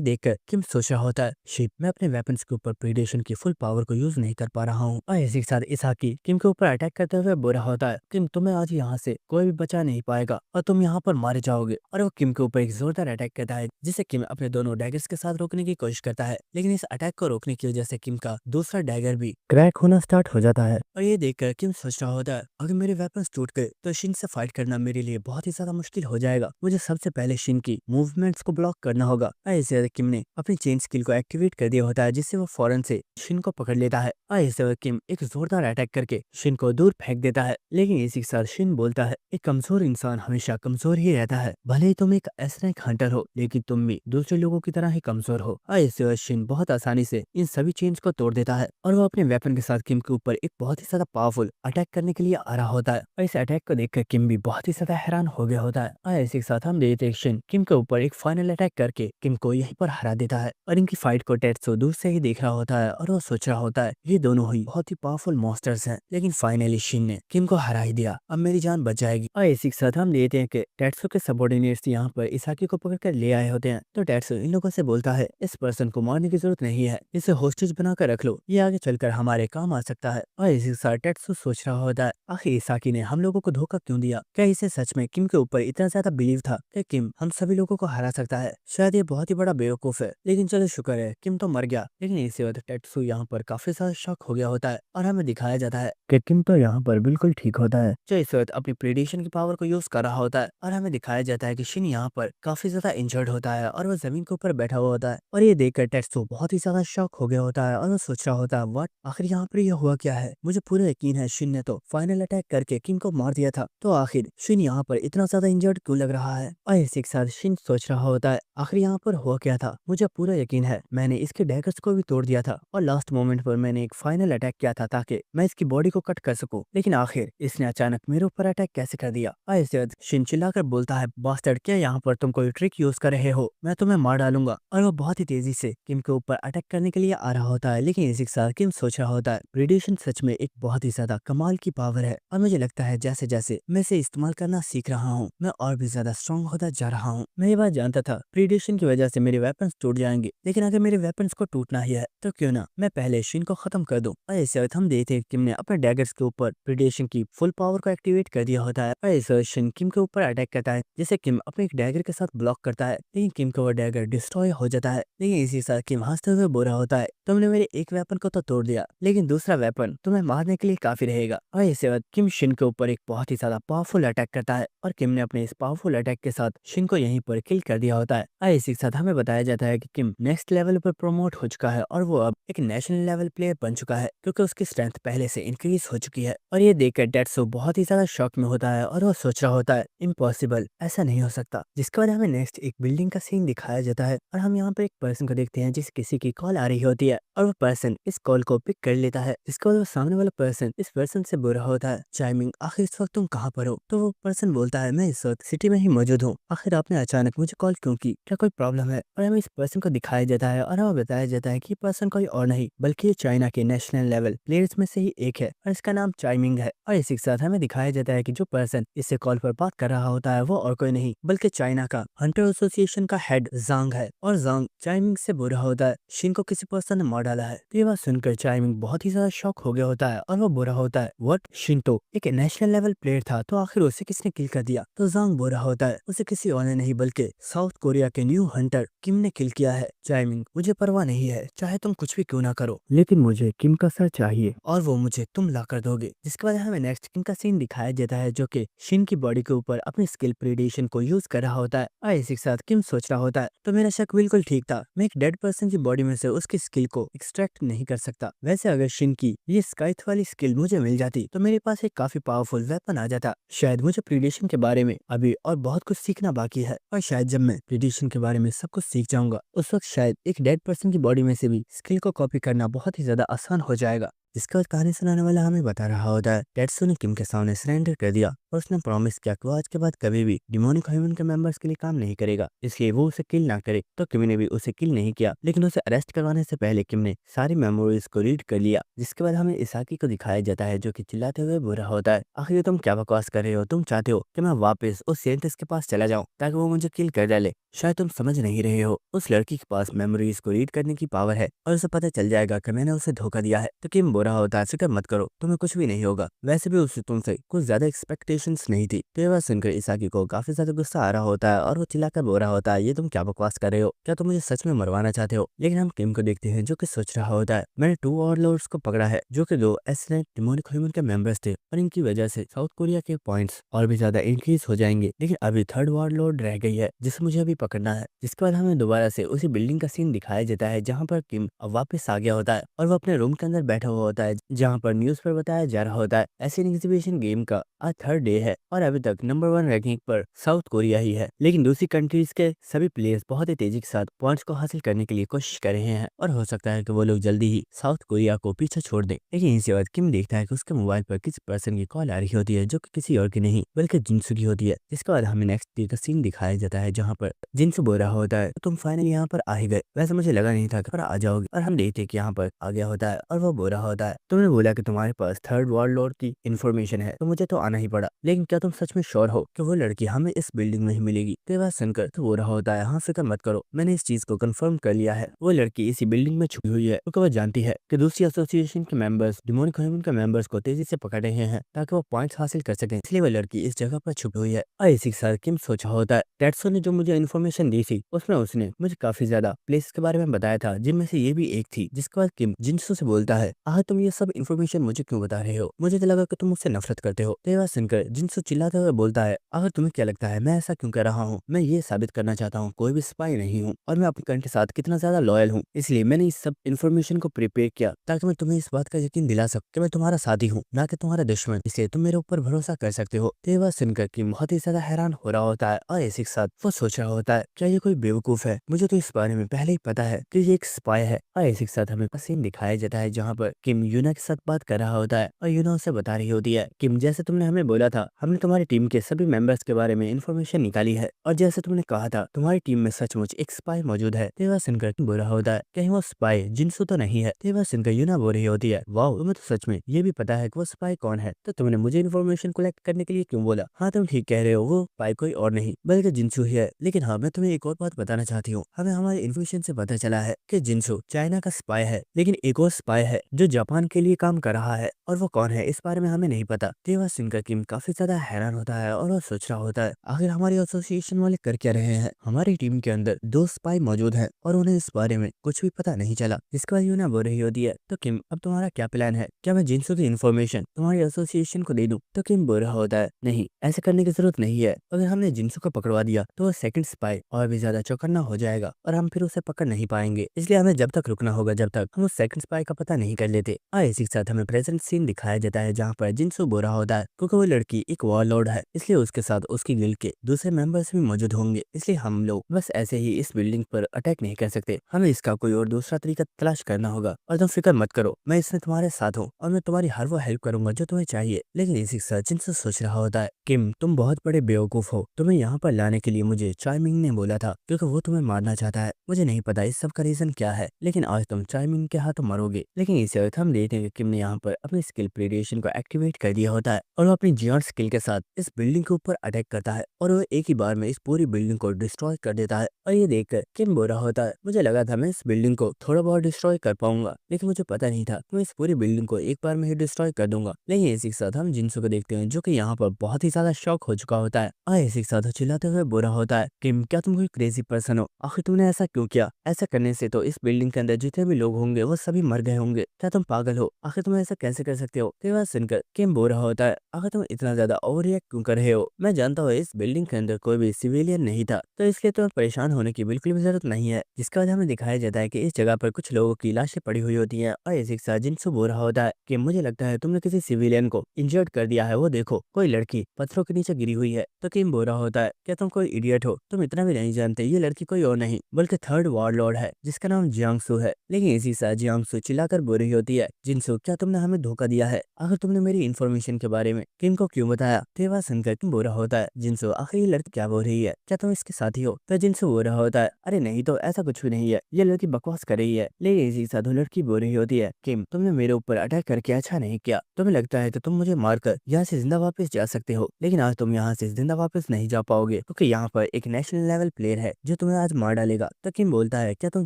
देखकर किम सोच रहा होता है, शिट, मैं अपने वेपन्स के ऊपर प्रेडिशन की फुल पावर को यूज नहीं कर पा रहा हूँ। और इसी के साथ इसाकी किम के ऊपर अटैक करते हुए बोल रहा होता है, किम, तुम्हें आज यहाँ से कोई भी बचा नहीं पाएगा और तुम यहाँ पर मारे जाओगे। और वो किम के ऊपर एक जोरदार अटैक करता है, जिसे किम अपने दोनों डैगर्स के साथ रोकने की कोशिश करता है। लेकिन इस अटैक को रोकने की वजह से किम का दूसरा डैगर भी क्रैक होना स्टार्ट हो जाता है। और ये देखकर किम सोच रहा होता है, अगर मेरे वेपन्स टूट गए तो शिन से फाइट करना मेरे लिए बहुत ही ज्यादा मुश्किल हो जाएगा। मुझे सबसे पहले शिन की मूवमेंट्स को ब्लॉक करना होगा। ऐसे किम ने अपनी चेन स्किल को एक्टिवेट कर दिया होता है, जिससे वो फौरन से शिन को पकड़ लेता है। ऐसे किम एक जोरदार अटैक करके शिन को दूर फेंक देता है। लेकिन इसी के साथ शिन बोलता है, एक कमजोर इंसान हमेशा कमजोर ही रहता है, भले ही तुम एक एसरैंक हंटर हो लेकिन तुम भी दूसरे लोगों की तरह ही कमजोर हो। ऐसे शिन बहुत आसानी से इन सभी चेन्स को तोड़ देता है और वो अपने वेपन के साथ किम के ऊपर एक बहुत ही ज्यादा पावरफुल अटैक करने के लिए आ रहा होता है। और इस अटैक को देखकर किम भी बहुत ही ज्यादा हैरान हो गया होता है। और इसी के साथ हम देखते हैं शिन किम के ऊपर एक फाइनल अटैक करके किम को यहीं पर हरा देता है। और इनकी फाइट को टेत्सो दूर से ही देख रहा होता है और वो सोच रहा होता है, ये दोनों ही बहुत ही पावरफुल मॉन्स्टर्स हैं, लेकिन फाइनली शिन ने किम को हरा ही दिया, अब मेरी जान बच जाएगी। और इसी के साथ हम देखते हैं कि टेत्सो के सबऑर्डिनेट्स यहाँ पर इसाकी को पकड़ कर ले आए होते हैं। तो टेत्सो इन लोगों से बोलता है, इस पर्सन को मारने की जरूरत नहीं है, इसे होस्टेज बनाकर रख लो, ये आगे चलकर हमारे काम आ सकता है। और इसी के साथ टेत्सो सोच रहा होता है, आखिर इसाकी ने हम लोगों को धोखा क्यों दिया? क्या इसे सच में किम के ऊपर इतना ज्यादा बिलीव था कि किम हम सभी लोगों को हरा सकता है? शायद ये बहुत ही बड़ा बेवकूफ है, लेकिन चलो शुक्र है किम तो मर गया। लेकिन इसी वक्त टेत्सु यहाँ पर काफी ज्यादा शॉक हो गया होता है और हमें दिखाया जाता है कि किम तो यहाँ पर बिल्कुल ठीक होता है, जो इस वक्त अपनी प्रेडिशन की पावर को यूज कर रहा होता है। और हमें दिखाया जाता है कि शिन यहाँ पर काफी ज्यादा इंजर्ड होता है और वो जमीन के ऊपर बैठा हुआ होता है। और ये देखकर टेत्सु बहुत ही ज्यादा शॉक हो गया होता है और वो सोच रहा होता है, व्हाट, आखिर यहाँ पर ये हुआ क्या है? मुझे पूरा यकीन है शिन ने तो फाइनल अटैक करके किम को मार दिया था, तो आखिर शिन यहाँ पर इतना ज्यादा इंजर्ड क्यों लग रहा है? और इसी के साथ शिन सोच रहा होता है, आखिर यहाँ पर हुआ क्या था? मुझे पूरा यकीन है मैंने इसके डैगर्स को भी तोड़ दिया था और लास्ट मोमेंट पर मैंने एक फाइनल अटैक किया था ताकि मैं इसकी बॉडी को कट कर सकूं, लेकिन आखिर इसने अचानक मेरे ऊपर अटैक कैसे कर दिया? ऐसे बाद शिन चिल्लाकर बोलता है, बास्टर्ड, क्या यहाँ पर तुम कोई ट्रिक यूज कर रहे हो? मैं तुम्हें मार डालूंगा। और वो बहुत ही तेजी से किम के ऊपर अटैक करने के लिए आ रहा होता है। लेकिन इसी के साथ किम सोच रहा होता है, प्रेडिशन सच में एक बहुत ही ज्यादा कमाल की पावर है और मुझे लगता है जैसे जैसे मैं इसे इस्तेमाल करना सीख रहा हूँ मैं और भी ज्यादा स्ट्रॉन्ग होता जा रहा हूँ। मैं ये बात जानता था प्रेडिशन की वजह से मेरे वेपन्स टूट जाएंगे, लेकिन अगर मेरे वेपन्स को टूटना ही है तो क्यों ना मैं पहले शिन को खत्म कर दूं। और इस वक्त हम देखते हैं किम ने अपने डैगर्स के ऊपर प्रेडिशन की फुल पावर को एक्टिवेट कर दिया होता है और इस वक्त शिन किम के ऊपर अटैक करता है, जिसे किम अपने एक डैगर के साथ ब्लॉक करता है। लेकिन किम का वो डैगर डिस्ट्रॉय हो जाता है। लेकिन इसी साथ किम हंसते हुए बोल रहा होता है, तुमने मेरे एक वेपन को तो तोड़ दिया, लेकिन दूसरा वेपन तुम्हें मारने के लिए काफी रहेगा। और इसी वक्त किम शिन के ऊपर एक बहुत ही ज्यादा पावरफुल अटैक करता है और किम ने अपने इस पावरफुल अटैक के साथ शिन को यहीं पर किल कर दिया होता है। और इसी के साथ हमें बताया जाता है कि किम नेक्स्ट लेवल पर प्रमोट हो चुका है और वो अब एक नेशनल लेवल प्लेयर बन चुका है, क्योंकि उसकी स्ट्रेंथ पहले से इंक्रीज हो चुकी है। और ये देखकर टेत्सु बहुत ही ज्यादा शॉक में होता है और वो सोच रहा होता है, इम्पॉसिबल, ऐसा नहीं हो सकता। जिसके बाद हमें नेक्स्ट एक बिल्डिंग का सीन दिखाया जाता है और हम यहाँ पर एक पर्सन को देखते हैं जिस किसी की कॉल आ रही होती है और वो पर्सन इस कॉल को पिक कर लेता है। जिसके बाद वो सामने वाला पर्सन इस पर्सन से बोल रहा होता है, चाइमिंग, आखिर इस वक्त तुम कहाँ पर हो? तो वो पर्सन बोलता है, मैं इस वक्त सिटी में ही मौजूद हूँ, आखिर आपने अचानक मुझे कॉल क्यों की? क्या कोई प्रॉब्लम है? और हमें इस पर्सन को दिखाया जाता है और हमें बताया जाता है कि ये पर्सन कोई और नहीं बल्कि ये चाइना के नेशनल लेवल प्लेयर्स में से ही एक है और इसका नाम चाइमिंग है। और इसी के साथ हमें दिखाया जाता है कि जो पर्सन इससे कॉल पर बात कर रहा होता है वो और कोई नहीं बल्कि चाइना का हंटर एसोसिएशन का हेड जांग है। और जांग चाइमिंग से बोल रहा होता है, शिन को किसी पर्सन ने मार डाला है। तो ये बात सुनकर चाइमिंग बहुत ही ज्यादा शॉक हो गया होता है और वो बोल रहा होता है, व्हाट, शिन तो एक नेशनल लेवल प्लेयर था, तो आखिर उसे किसने किल कर दिया? तो जांग बोल रहा होता है, उसे किसी और ने नहीं बल्कि साउथ कोरिया के न्यू हंटर किम ने किल किया है। चाइमिंग, मुझे परवाह नहीं है, चाहे तुम कुछ भी क्यों ना करो, लेकिन मुझे किम का सर चाहिए। चाहिए और वो मुझे तुम ला कर दोगे। जिसके बाद हमें नेक्स्ट किम का सीन दिखाया जाता है जो कि शिन की बॉडी के ऊपर अपनी स्किल प्रीडेशन को यूज कर रहा होता है और इसी के साथ किम सोच रहा होता है तो मेरा शक बिल्कुल ठीक था। मैं एक डेड पर्सन की बॉडी में से उसकी स्किल को एक्सट्रैक्ट नहीं कर सकता। वैसे अगर शिन की ये स्काइथ वाली स्किल मुझे मिल जाती तो मेरे पास एक काफी पावरफुल वेपन आ जाता। शायद मुझे प्रीडेशन के बारे में अभी और बहुत कुछ सीखना बाकी है और शायद जब मैं प्रीडेशन के बारे में सब कुछ सीख जाऊंगा उस वक्त शायद एक डेड पर्सन की बॉडी में से भी स्किल को कॉपी करना बहुत ही ज्यादा आसान हो जाएगा। जिसके बाद कहानी सुनाने वाला हमें बता रहा होता है टेट्सू ने किम के सामने सरेंडर कर दिया और उसने प्रॉमिस किया कि वो आज के बाद कभी भी डिमोनिक ह्यूमन के मेंबर्स के लिए काम नहीं करेगा, इसलिए वो उसे किल ना करे। तो किम ने भी उसे किल नहीं किया लेकिन उसे अरेस्ट करवाने से पहले किम ने सारी मेमोरीज को रीड कर लिया। जिसके बाद हमें इसाकी को दिखाया जाता है जो कि चिल्लाते हुए बुरा होता है, आखिर तुम क्या बकवास कर रहे हो, तुम चाहते हो कि मैं वापस उस साइंटिस्ट के पास चला जाऊं ताकि वो मुझे किल कर डाले। शायद तुम समझ नहीं रहे हो, उस लड़की के पास मेमोरीज को रीड करने की पावर है और उसे पता चल जाएगा कि मैंने उसे धोखा दिया है। तो किम बुरा होता है, फिक्र मत करो, तुम्हें कुछ भी नहीं होगा। वैसे भी उससे तुमसे कुछ ज्यादा एक्सपेक्टेशंस नहीं थी। तो ये बात सुनकर इसाकी को काफी ज्यादा गुस्सा आ रहा होता है और वो चिल्लाकर बोल रहा होता है, ये तुम क्या बकवास कर रहे हो, क्या तुम मुझे सच में मरवाना चाहते हो। लेकिन हम किम को देखते हैं जो कि सोच रहा होता है, मैंने 2 वॉरलॉर्ड्स को पकड़ा है जो कि 2 एसनेट डिमोनिक ह्यूमन के मेंबर्स थे और इनकी वजह से साउथ कोरिया के पॉइंट्स और भी ज्यादा इंक्रीज हो जाएंगे। लेकिन अभी 3rd वॉरलॉर्ड रह गई है जिसे मुझे अभी पकड़ना है। जिसके बाद हमें दोबारा से उसी बिल्डिंग का सीन दिखाया जाता है जहाँ पर किम अब वापस आ गया होता है और वो अपने रूम के अंदर बैठा हुआ होता है जहाँ पर न्यूज पर बताया जा रहा होता है एशियन एग्जीबिशन गेम का आज 3rd डे है और अभी तक नंबर 1 रैंकिंग पर साउथ कोरिया ही है। लेकिन दूसरी कंट्रीज के सभी प्लेयर्स बहुत ही तेजी के साथ पॉइंट्स को हासिल करने के लिए कोशिश कर रहे हैं और हो सकता है कि वो लोग जल्दी ही साउथ कोरिया को पीछे छोड़ दें। लेकिन इसके बाद किम देखता है कि उसके मोबाइल पर किसी पर्सन की कॉल आ रही होती है जो कि किसी और की नहीं बल्कि जिनसू की होती है। जिसके बाद हमें नेक्स्ट डे का सीन दिखाया जाता है जहाँ पर जिनसू बोल रहा होता है, तुम फाइनली यहाँ पर आ ही गए, वैसे मुझे लगा नहीं था कि आ जाओगे। और हम देखते कि यहाँ पर आ गया होता है और वो बोल रहा होता है, तुमने बोला कि तुम्हारे पास 3rd वॉरलॉर्ड की इन्फॉर्मेशन है तो मुझे तो आना ही पड़ा, लेकिन क्या तुम सच में श्योर हो कि वो लड़की हमें इस बिल्डिंग में ही मिलेगी। तो ये बात सुनकर तो बोल रहा होता है, हाँ फिक्र मत करो, मैंने इस चीज को कंफर्म कर लिया है, वो लड़की इसी बिल्डिंग में छुपी हुई है क्योंकि वो जानती है कि दूसरी एसोसिएशन के मेंबर्स डिमोनिक ह्यूमन के मेंबर्स को तेजी से पकड़ रहे हैं ताकि वो पॉइंट्स हासिल कर सकें, इसलिए वो लड़की इस जगह पर छुपी हुई है। और इसी के साथ किम सोचा होता है टेट्सू ने जो मुझे इन्फॉर्मेशन दी थी उसमें उसने मुझे काफी ज्यादा प्लेस के बारे में बताया था जिनमें से ये भी एक थी। जिसके बाद किम जिनसू से बोलता है, आह तुम ये सब इन्फॉर्मेशन मुझे क्यों बता रहे हो, मुझे तो लगा कि तुम मुझसे नफरत करते हो। तो ये बात सुनकर जिनसू चिल्लाते हुए बोलता है, आखिर तुम्हें क्या लगता है मैं ऐसा क्यों कर रहा हूँ, मैं ये साबित करना चाहता हूँ कोई भी स्पाई नहीं हूँ और मैं अपने कंट्री के साथ कितना ज्यादा लॉयल हूँ, इसलिए मैंने इस सब इन्फॉर्मेशन को प्रिपेयर किया ताकि मैं तुम्हें इस बात का यकीन दिला सकूं कि मैं तुम्हारा साथी हूँ ना कि तुम्हारा दुश्मन, इसलिए तुम मेरे ऊपर भरोसा कर सकते हो। तो ये बात सुनकर किम बहुत ही ज्यादा हैरान हो रहा होता है और इसी के साथ वो सोच रहा होता है, क्या ये कोई बेवकूफ है, मुझे तो इस बारे में पहले ही पता है कि ये एक स्पाई है। और इसी के साथ हमें सीन दिखाया जाता है जहाँ पर किम यूना के साथ बात कर रहा होता है और यूना उसे बता रही होती है, किम जैसे तुमने हमें बोला था हमने तुम्हारी टीम के सभी मेंबर्स के बारे में इन्फॉर्मेशन निकाली है और जैसे तुमने कहा था तुम्हारी टीम में सचमुच एक स्पाई मौजूद है। तो सुनकर बोल रहा होता है, कहीं वो स्पाई जिनसू तो नहीं है। तो सुनकर यूना बोल रही होती है, वाह तुम्हें तो सच में ये भी पता है कि वो स्पाई कौन है, तो तुमने मुझे इन्फॉर्मेशन कलेक्ट करने के लिए क्यों बोला। हाँ तुम ठीक कह रहे हो, वो स्पाई कोई और नहीं बल्कि जिनसू ही है। लेकिन हाँ मैं तुम्हें एक और बात बताना चाहती हूँ, हमें हमारे इन्फॉर्मेशन से पता चला है कि जिनसू चाइना का स्पाई है, लेकिन एक और स्पाई है जो जापान के लिए काम कर रहा है और वो कौन है इस बारे में हमें नहीं पता। तो सुनकर किम काफी ज्यादा हैरान होता है और वो सोच रहा होता है, आखिर हमारी एसोसिएशन वाले कर क्या रहे हैं, हमारी टीम के अंदर 2 स्पाई मौजूद हैं और उन्हें इस बारे में कुछ भी पता नहीं चला। जिसके बाद यूना बोल रही होती है, तो किम अब तुम्हारा क्या प्लान है, क्या मैं जिनसू की इन्फॉर्मेशन तुम्हारी एसोसिएशन को दे दूं। तो किम बोल रहा होता है, नहीं ऐसे करने की जरूरत नहीं है, अगर हमने जिनसू को पकड़वा दिया तो वो सेकंड स्पाई और भी ज्यादा चौकन्ना हो जाएगा और हम फिर उसे पकड़ नहीं पाएंगे, इसलिए हमें जब तक रुकना होगा जब तक हम उस सेकंड स्पाई का पता नहीं कर लेते। और इसी के साथ हमें प्रेजेंट सीन दिखाया जाता है जहाँ पर जिनसू बोल रहा होता है, क्योंकि वो लड़की एक वॉरलॉर्ड है इसलिए उसके साथ उसकी गिल्ड के दूसरे मेंबर्स भी मौजूद होंगे, इसलिए हम लोग बस ऐसे ही इस बिल्डिंग पर अटैक नहीं कर सकते, हमें इसका कोई और दूसरा तरीका तलाश करना होगा। और तुम फिक्र मत करो, मैं इसमें तुम्हारे साथ हूँ और मैं तुम्हारी हर वो हेल्प करूंगा जो तुम्हें चाहिए। लेकिन इसी के साथ जिनसू सोच रहा होता है, किम तुम बहुत बड़े बेवकूफ हो, तुम्हें यहाँ पर लाने के लिए मुझे चाइमिंग ने बोला था क्योंकि वो तुम्हें मारना चाहता है, मुझे नहीं पता इस सब का रीजन क्या है, लेकिन आज तुम चाइमिंग के हाथों मरोगे। लेकिन इसी वक्त हम देखते हैं कि किम ने यहाँ पर अपनी स्किल प्रीडेशन को एक्टिवेट कर दिया होता है और वो अपनी जियॉन स्किल के साथ इस बिल्डिंग के ऊपर अटैक करता है और वो एक ही बार में इस पूरी बिल्डिंग को डिस्ट्रॉय कर देता है। और ये देखकर किम बोल रहा होता है, मुझे लगा था मैं इस बिल्डिंग को थोड़ा बहुत डिस्ट्रॉय कर पाऊंगा, लेकिन मुझे पता नहीं था मैं इस पूरी बिल्डिंग को एक बार में ही डिस्ट्रॉय कर दूंगा। लेकिन इसी के साथ हम जिनसू को देखते हैं जो कि यहाँ पर बहुत ही ज्यादा शॉक हो चुका होता है और इसी के साथ चिल्लाते हुए बोल रहा होता है, किम क्या तुम कोई क्रेजी पर्सन हो, आखिर तुमने ऐसा क्यों किया, ऐसा करने से तो इस बिल्डिंग के अंदर जितने भी लोग होंगे वो सभी मर गए होंगे, क्या तुम पागल हो, आखिर तुम ऐसा कैसे कर सकते हो। ये बात सुनकर किम बोल रहा होता है, आखिर तुम इतना ज्यादा ओवर रिएक्ट क्यों कर रहे हो। मैं जानता हूँ इस बिल्डिंग के अंदर कोई भी सिविलियन नहीं था, तो इसलिए तुम्हें परेशान होने की बिल्कुल भी जरूरत नहीं है। जिसका वजह हमें दिखाया जाता है कि इस जगह पर कुछ लोगों की लाशें पड़ी हुई होती हैं और इसी के साथ जिनसे बोल रहा होता है कि मुझे लगता है तुमने किसी सिविलियन को इंजर्ड कर दिया है। वो देखो कोई लड़की पत्थरों के नीचे गिरी हुई है। तो किम बोल रहा होता है, क्या तुम कोई इडियट हो, तुम इतना भी नहीं जानते ये लड़की कोई और नहीं बल्कि थर्ड वार्लॉर्ड है जिसका नाम जियांगसू है। लेकिन इसी साथ जियांगसू चिल्लाकर बोल रही होती है, जिनसू क्या तुमने हमें धोखा दिया है, आखिर तुमने मेरी इन्फॉर्मेशन के बारे में किम को क्यों बताया। तो ये बात सुनकर किम बोल रहा होता है, जिनसू आखिर ये लड़की क्या बोल रही है, क्या तुम इसके साथी हो। तो जिनसू बोल रहा होता है, अरे नहीं तो ऐसा कुछ भी नहीं है, ये लड़की बकवास कर रही है। लेकिन इसी साथ वो लड़की बोल रही होती है, किम तुमने मेरे ऊपर अटैक करके अच्छा नहीं किया, तुम्हें लगता है तो तुम मुझे मारकर यहाँ से जिंदा वापस जा सकते हो, लेकिन आज तुम यहाँ से जिंदा वापस नहीं जा पाओगे क्योंकि यहाँ पर एक नेशनल लेवल प्लेयर है जो तुम्हें आज मार डालेगा। तो किम बोलता है, क्या तुम